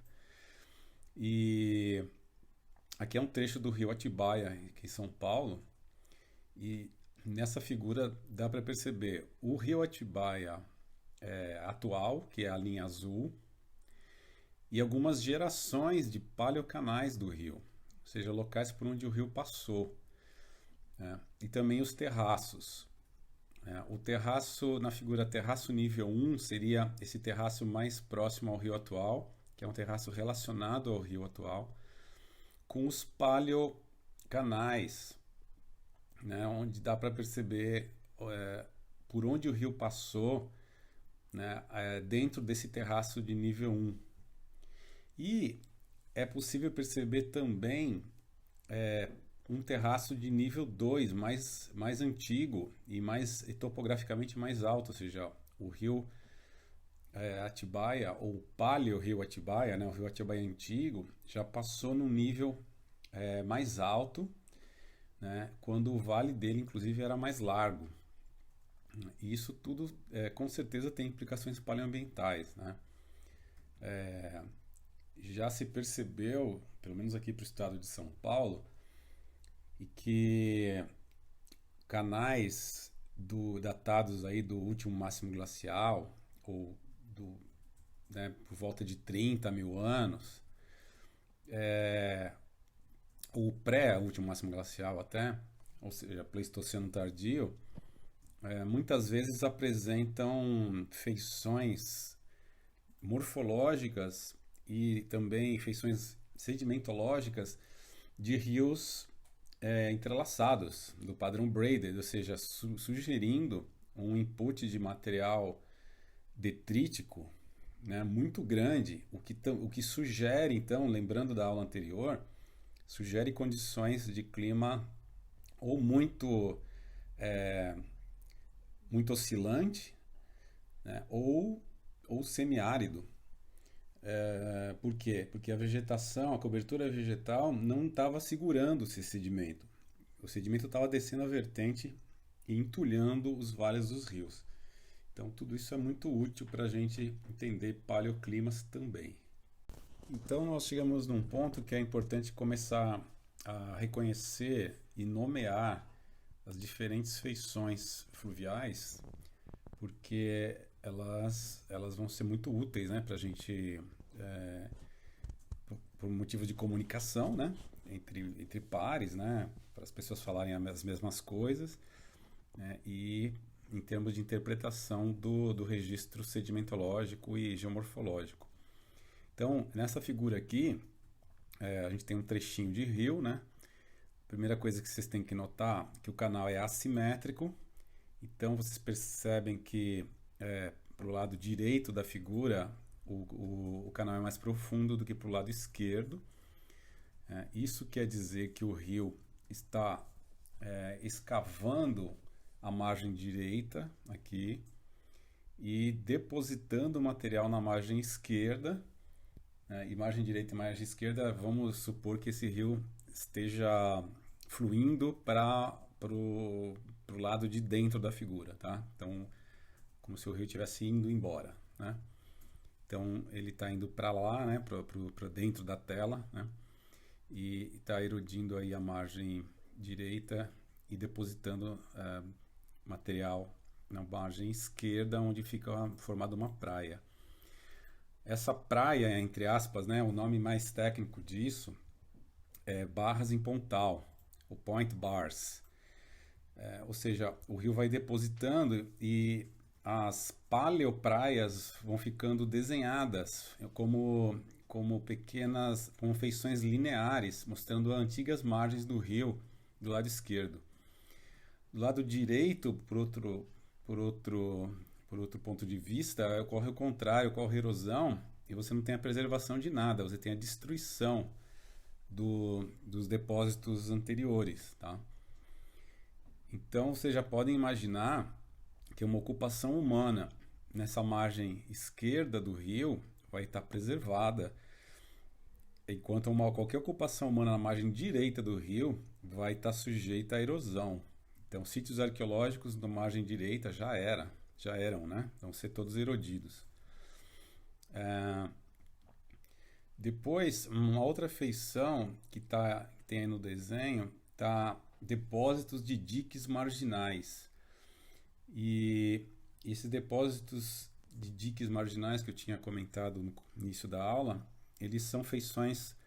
E aqui é um trecho do rio Atibaia, aqui em São Paulo, e nessa figura dá para perceber o rio Atibaia atual, que é a linha azul, e algumas gerações de paleocanais do rio, ou seja, locais por onde o rio passou. E também os terraços. O terraço, na figura terraço nível 1, seria esse terraço mais próximo ao rio atual, que é um terraço relacionado ao rio atual, com os paleocanais, né, onde dá para perceber por onde o rio passou, né, dentro desse terraço de nível 1. E é possível perceber também um terraço de nível 2, mais antigo e topograficamente mais alto, ou seja, o rio Atibaia, ou Paleo Rio Atibaia, né, o rio Atibaia antigo, já passou num nível mais alto, né, quando o vale dele, inclusive, era mais largo. E isso tudo, com certeza, tem implicações paleoambientais, né? Já se percebeu pelo menos aqui para o estado de São Paulo, e que canais datados aí do último máximo glacial, ou do, né, por volta de 30 mil anos, o pré-último máximo glacial até, ou seja, Pleistoceno tardio, muitas vezes apresentam feições morfológicas e também feições sedimentológicas de rios entrelaçados, do padrão braided, ou seja, sugerindo um input de material detrítico, né, muito grande, o que sugere, então, lembrando da aula anterior, sugere condições de clima ou muito oscilante, né, ou semiárido. Por quê? Porque a vegetação, a cobertura vegetal não estava segurando esse sedimento. O sedimento estava descendo a vertente e entulhando os vales dos rios. Então, tudo isso é muito útil para a gente entender paleoclimas também. Então, nós chegamos num ponto que é importante começar a reconhecer e nomear as diferentes feições fluviais, porque elas vão ser muito úteis, né, para a gente, por motivo de comunicação, né, entre pares, né, para as pessoas falarem as mesmas coisas, né, e em termos de interpretação do registro sedimentológico e geomorfológico. Então, nessa figura aqui, a gente tem um trechinho de rio, né? Primeira coisa que vocês têm que notar é que o canal é assimétrico. Então, vocês percebem que para o lado direito da figura, o canal é mais profundo do que para o lado esquerdo. Isso quer dizer que o rio está escavando a margem direita aqui e depositando material na margem esquerda. E margem direita e margem esquerda, vamos supor que esse rio esteja fluindo para o lado de dentro da figura, tá? Então, como se o rio estivesse indo embora, né? Então, ele está indo para lá, né? Para dentro da tela, né? E está erodindo aí a margem direita e depositando material na margem esquerda, onde fica formada uma praia. Essa praia, entre aspas, né, o nome mais técnico disso é barras em pontal, o point bars. Ou seja, o rio vai depositando e as paleopraias vão ficando desenhadas como pequenas feições lineares, mostrando as antigas margens do rio do lado esquerdo. Do lado direito, por outro ponto de vista, ocorre o contrário, ocorre a erosão e você não tem a preservação de nada, você tem a destruição dos depósitos anteriores, tá? Então, vocês já podem imaginar que uma ocupação humana nessa margem esquerda do rio vai estar preservada, enquanto qualquer ocupação humana na margem direita do rio vai estar sujeita à erosão. Então, sítios arqueológicos na margem direita já eram, né? Vão ser todos erodidos. Depois, uma outra feição que tem aí no desenho tá depósitos de diques marginais. E esses depósitos de diques marginais que eu tinha comentado no início da aula, eles são feições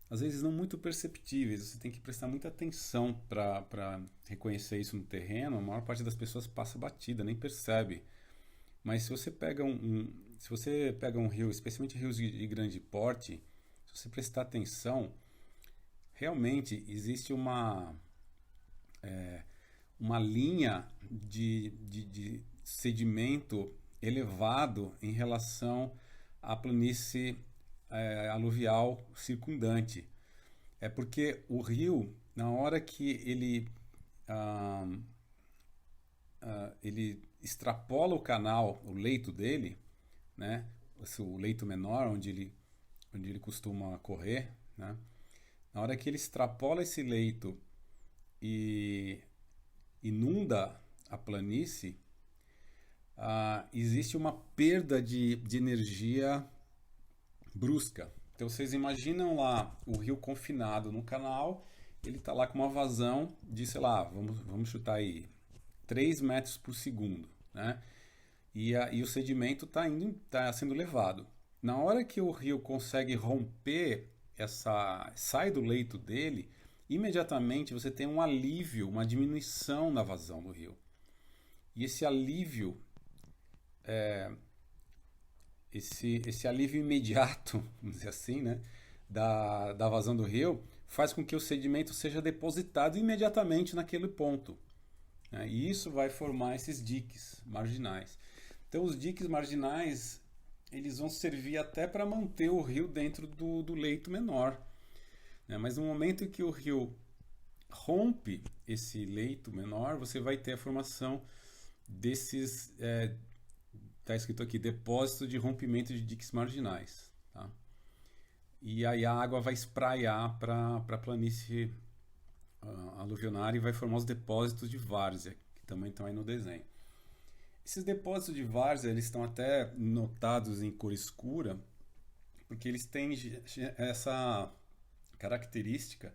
às vezes não muito perceptíveis, você tem que prestar muita atenção para reconhecer isso no terreno. A maior parte das pessoas passa batida, nem percebe. Mas se você pega um rio, especialmente rios de grande porte, se você prestar atenção, realmente existe uma linha de sedimento elevado em relação à planície aluvial circundante. É porque o rio, na hora que ele extrapola o canal, o leito dele, né, o leito menor onde ele costuma correr, né, na hora que ele extrapola esse leito e inunda a planície, existe uma perda de energia brusca, Então vocês imaginam lá o rio confinado no canal, ele está lá com uma vazão de, sei lá, vamos chutar aí, 3 metros por segundo, né? E o sedimento tá sendo levado. Na hora que o rio consegue romper sai do leito dele, imediatamente você tem um alívio, uma diminuição na vazão do rio. E esse alívio imediato, vamos dizer assim, né, da vazão do rio, faz com que o sedimento seja depositado imediatamente naquele ponto, né? E isso vai formar esses diques marginais. Então, os diques marginais, eles vão servir até para manter o rio dentro do leito menor, né? Mas no momento em que o rio rompe esse leito menor, você vai ter a formação desses, está escrito aqui, depósito de rompimento de diques marginais, tá? E aí a água vai espraiar para a planície aluvionária e vai formar os depósitos de várzea, que também estão aí no desenho. Esses depósitos de várzea, eles estão até notados em cor escura, porque eles têm essa característica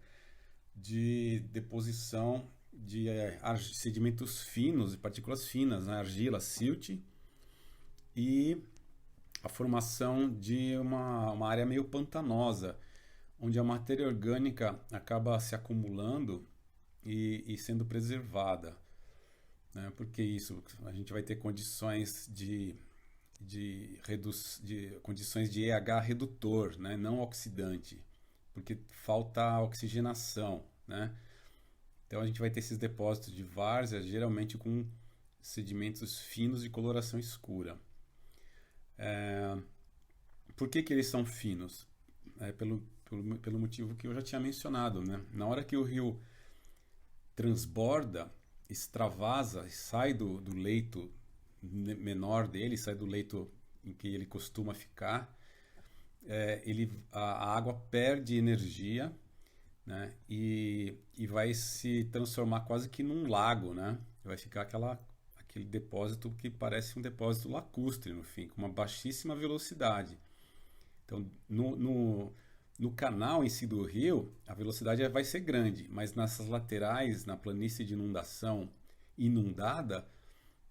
de deposição de sedimentos finos e partículas finas, né? Argila, silt, e a formação de uma área meio pantanosa, onde a matéria orgânica acaba se acumulando e sendo preservada, né? Porque isso, a gente vai ter condições condições de EH redutor, né? Não oxidante, porque falta oxigenação, né? Então a gente vai ter esses depósitos de várzea, geralmente com sedimentos finos de coloração escura. Por que eles são finos? Pelo motivo que eu já tinha mencionado, né? Na hora que o rio transborda, extravasa, sai do leito menor dele, sai do leito em que ele costuma ficar, a água perde energia, né? E vai se transformar quase que num lago, né? Vai ficar aquele depósito que parece um depósito lacustre no fim, com uma baixíssima velocidade. Então, no canal em si do rio, a velocidade vai ser grande, mas nessas laterais, na planície de inundação inundada,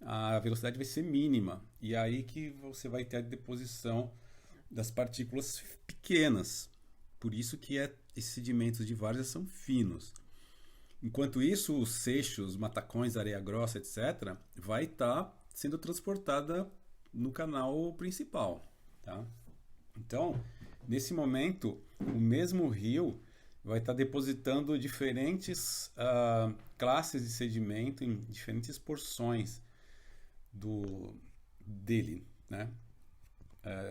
a velocidade vai ser mínima. E é aí que você vai ter a deposição das partículas pequenas. Por isso que esses sedimentos de várzea são finos. Enquanto isso, os seixos, matacões, areia grossa, etc., vai estar sendo transportada no canal principal, tá? Então, nesse momento, o mesmo rio vai estar depositando diferentes classes de sedimento em diferentes porções dele, né?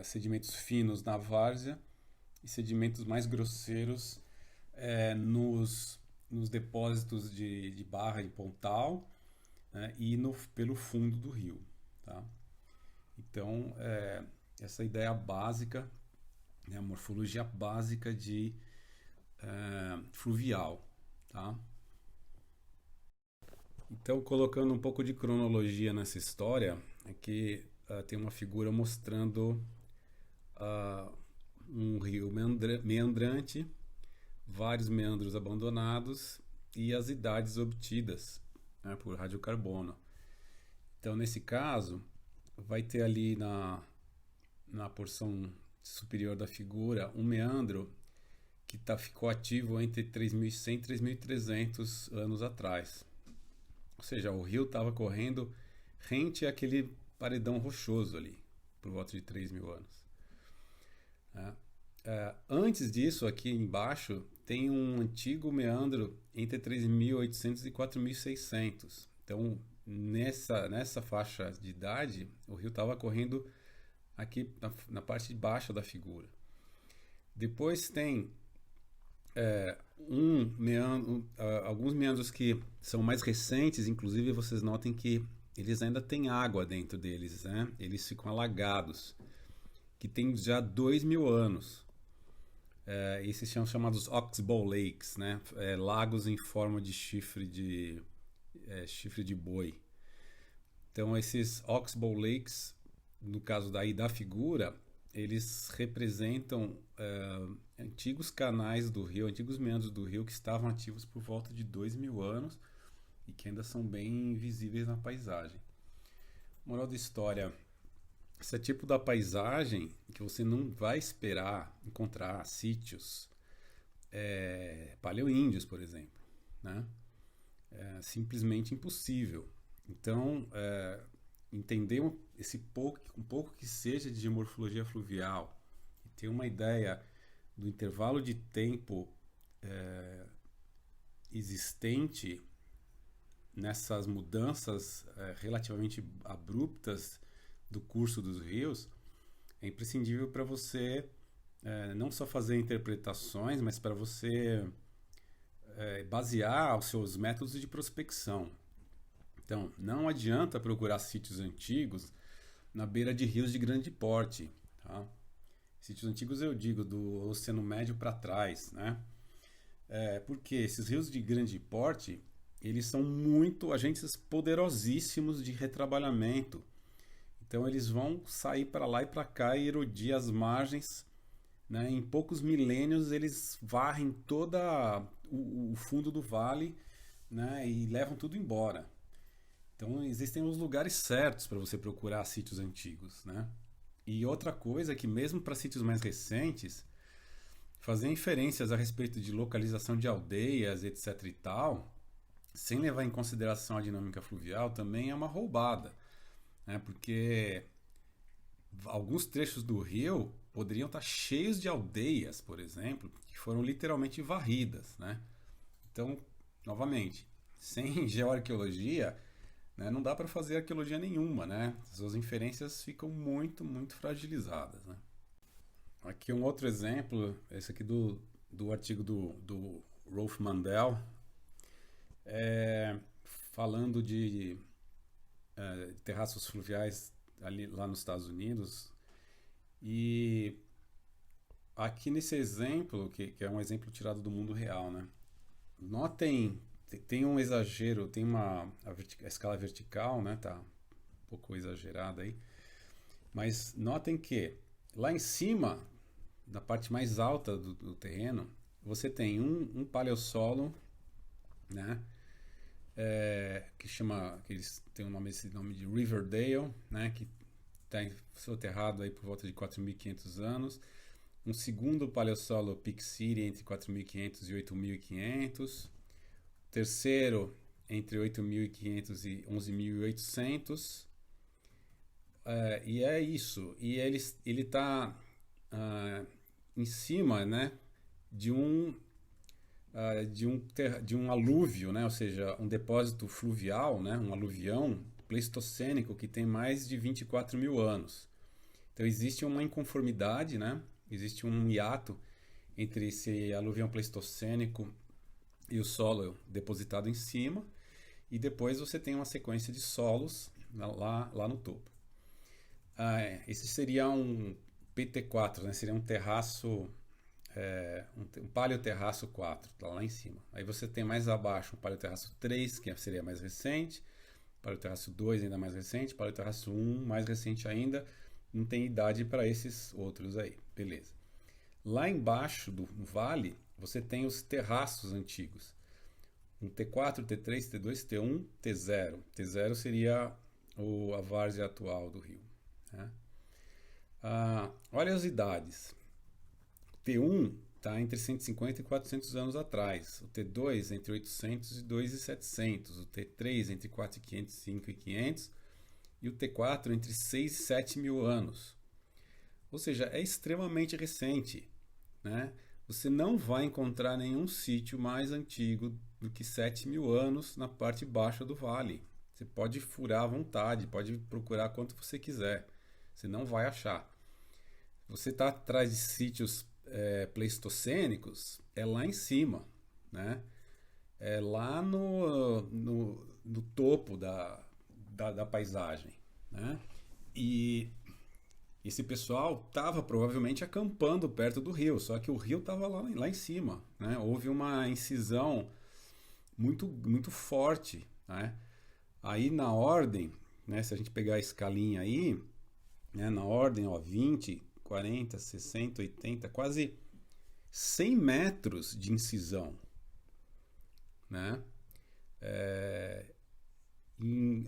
Sedimentos finos na várzea e sedimentos mais grosseiros nos depósitos de barra em pontal, né? E pelo fundo do rio, tá? Então, essa ideia básica, né, a morfologia básica de fluvial, tá? Então, colocando um pouco de cronologia nessa história, aqui tem uma figura mostrando um rio meandrante, vários meandros abandonados e as idades obtidas, né, por radiocarbono. Então, nesse caso, vai ter ali na porção superior da figura um meandro que ficou ativo entre 3.100 e 3.300 anos atrás. Ou seja, o rio estava correndo rente àquele paredão rochoso ali, por volta de 3.000 anos. Antes disso, aqui embaixo, tem um antigo meandro entre 3.800 e 4.600. Então, nessa faixa de idade, o rio estava correndo aqui na parte de baixo da figura. Depois tem alguns meandros que são mais recentes, inclusive vocês notem que eles ainda têm água dentro deles, né? Eles ficam alagados, que tem já 2.000 anos. Esses são chamados Oxbow Lakes, né? Lagos em forma de chifre de boi. Então esses Oxbow Lakes, no caso daí da figura, eles representam antigos canais do rio, antigos meandros do rio que estavam ativos por volta de 2.000 anos e que ainda são bem visíveis na paisagem. Moral da história: esse é tipo da paisagem que você não vai esperar encontrar sítios paleoíndios, por exemplo, né? É simplesmente impossível. Então, entender um pouco que seja de geomorfologia fluvial e ter uma ideia do intervalo de tempo existente nessas mudanças relativamente abruptas do curso dos rios é imprescindível para você não só fazer interpretações, mas para você basear os seus métodos de prospecção. Então, não adianta procurar sítios antigos na beira de rios de grande porte. Tá? Sítios antigos eu digo do Oceano Médio para trás, né? Porque esses rios de grande porte, eles são muito agentes poderosíssimos de retrabalhamento. Então eles vão sair para lá e para cá e erodir as margens, né? Em poucos milênios eles varrem todo o fundo do vale, né? E levam tudo embora. Então existem os lugares certos para você procurar sítios antigos, né? E outra coisa é que mesmo para sítios mais recentes, fazer inferências a respeito de localização de aldeias, etc e tal, sem levar em consideração a dinâmica fluvial, também é uma roubada, né? Porque alguns trechos do rio poderiam estar cheios de aldeias, por exemplo, que foram literalmente varridas, né? Então, novamente, sem geoarqueologia, né, não dá para fazer arqueologia nenhuma, né? As suas inferências ficam muito, muito fragilizadas, né? Aqui um outro exemplo, esse aqui do artigo do Rolf Mandel, falando de terraços fluviais lá nos Estados Unidos. E aqui nesse exemplo, que é um exemplo tirado do mundo real, né? Notem, tem um exagero, tem a escala vertical, né? Tá um pouco exagerada aí. Mas notem que lá em cima, na parte mais alta do terreno, você tem um paleossolo, né? Que eles têm esse nome de Riverdale, né? Que está soterrado aí por volta de 4.500 anos. Um segundo paleossolo Peak City entre 4.500 e 8.500. Terceiro entre 8.500 e 11.800. E é isso. E ele está em cima, né, de um alúvio, né, ou seja, um depósito fluvial, né, um aluvião pleistocênico que tem mais de 24.000 anos. Então existe uma inconformidade, né, existe um hiato entre esse aluvião pleistocênico e o solo depositado em cima, e depois você tem uma sequência de solos lá no topo. Esse seria um PT4, né? Seria um terraço, um paleoterraço 4, tá lá em cima. Aí você tem mais abaixo um paleoterraço 3, que seria mais recente, paleoterraço 2 ainda mais recente, paleoterraço 1 mais recente ainda, não tem idade para esses outros aí, beleza. Lá embaixo do vale, você tem os terraços antigos. Um T4, T3, T2, T1, T0. T0 seria a várzea atual do rio. Né? Olha as idades. O T1 está entre 150 e 400 anos atrás. O T2 entre 800 e 2.700. O T3 entre 4.500 e 5.500. E o T4 entre 6 e 7.000 anos. Ou seja, é extremamente recente. Né? Você não vai encontrar nenhum sítio mais antigo do que 7.000 anos na parte baixa do vale. Você pode furar à vontade, pode procurar quanto você quiser. Você não vai achar. Você está atrás de sítios pleistocênicos, é lá em cima. Né? É lá no topo da paisagem. Né? E esse pessoal estava provavelmente acampando perto do rio, só que o rio estava lá em cima. Né? Houve uma incisão muito, muito forte. Né? Aí na ordem, né, se a gente pegar a escalinha aí, né, na ordem 20, 40, 60, 80, quase 100 metros de incisão, né?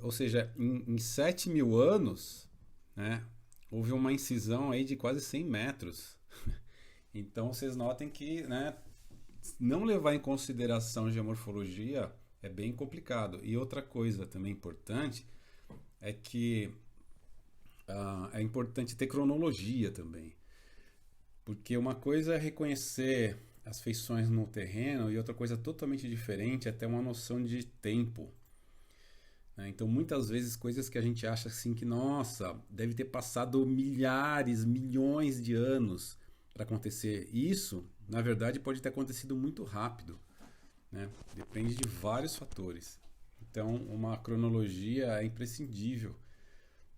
Ou seja, em 7 mil anos, né, houve uma incisão aí de quase 100 metros. Então vocês notem que, né, não levar em consideração geomorfologia é bem complicado. E outra coisa também importante é que é importante ter cronologia também. Porque uma coisa é reconhecer as feições no terreno e outra coisa totalmente diferente é ter uma noção de tempo. Né? Então, muitas vezes, coisas que a gente acha assim que, nossa, deve ter passado milhares, milhões de anos para acontecer. Isso, na verdade, pode ter acontecido muito rápido. Né? Depende de vários fatores. Então, uma cronologia é imprescindível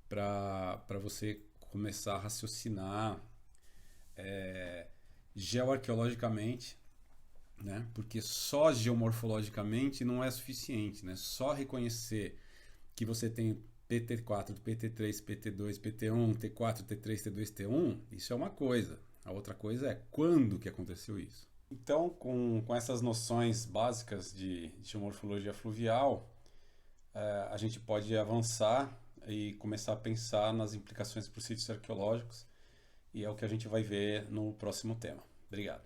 para você começar a raciocinar geoarqueologicamente, né? Porque só geomorfologicamente não é suficiente, né? Só reconhecer que você tem PT4, PT3, PT2, PT1, T4, T3, T2, T1, isso é uma coisa. A outra coisa é quando que aconteceu isso. Então, com essas noções básicas de geomorfologia fluvial, a gente pode avançar e começar a pensar nas implicações para os sítios arqueológicos, e é o que a gente vai ver no próximo tema. Obrigado.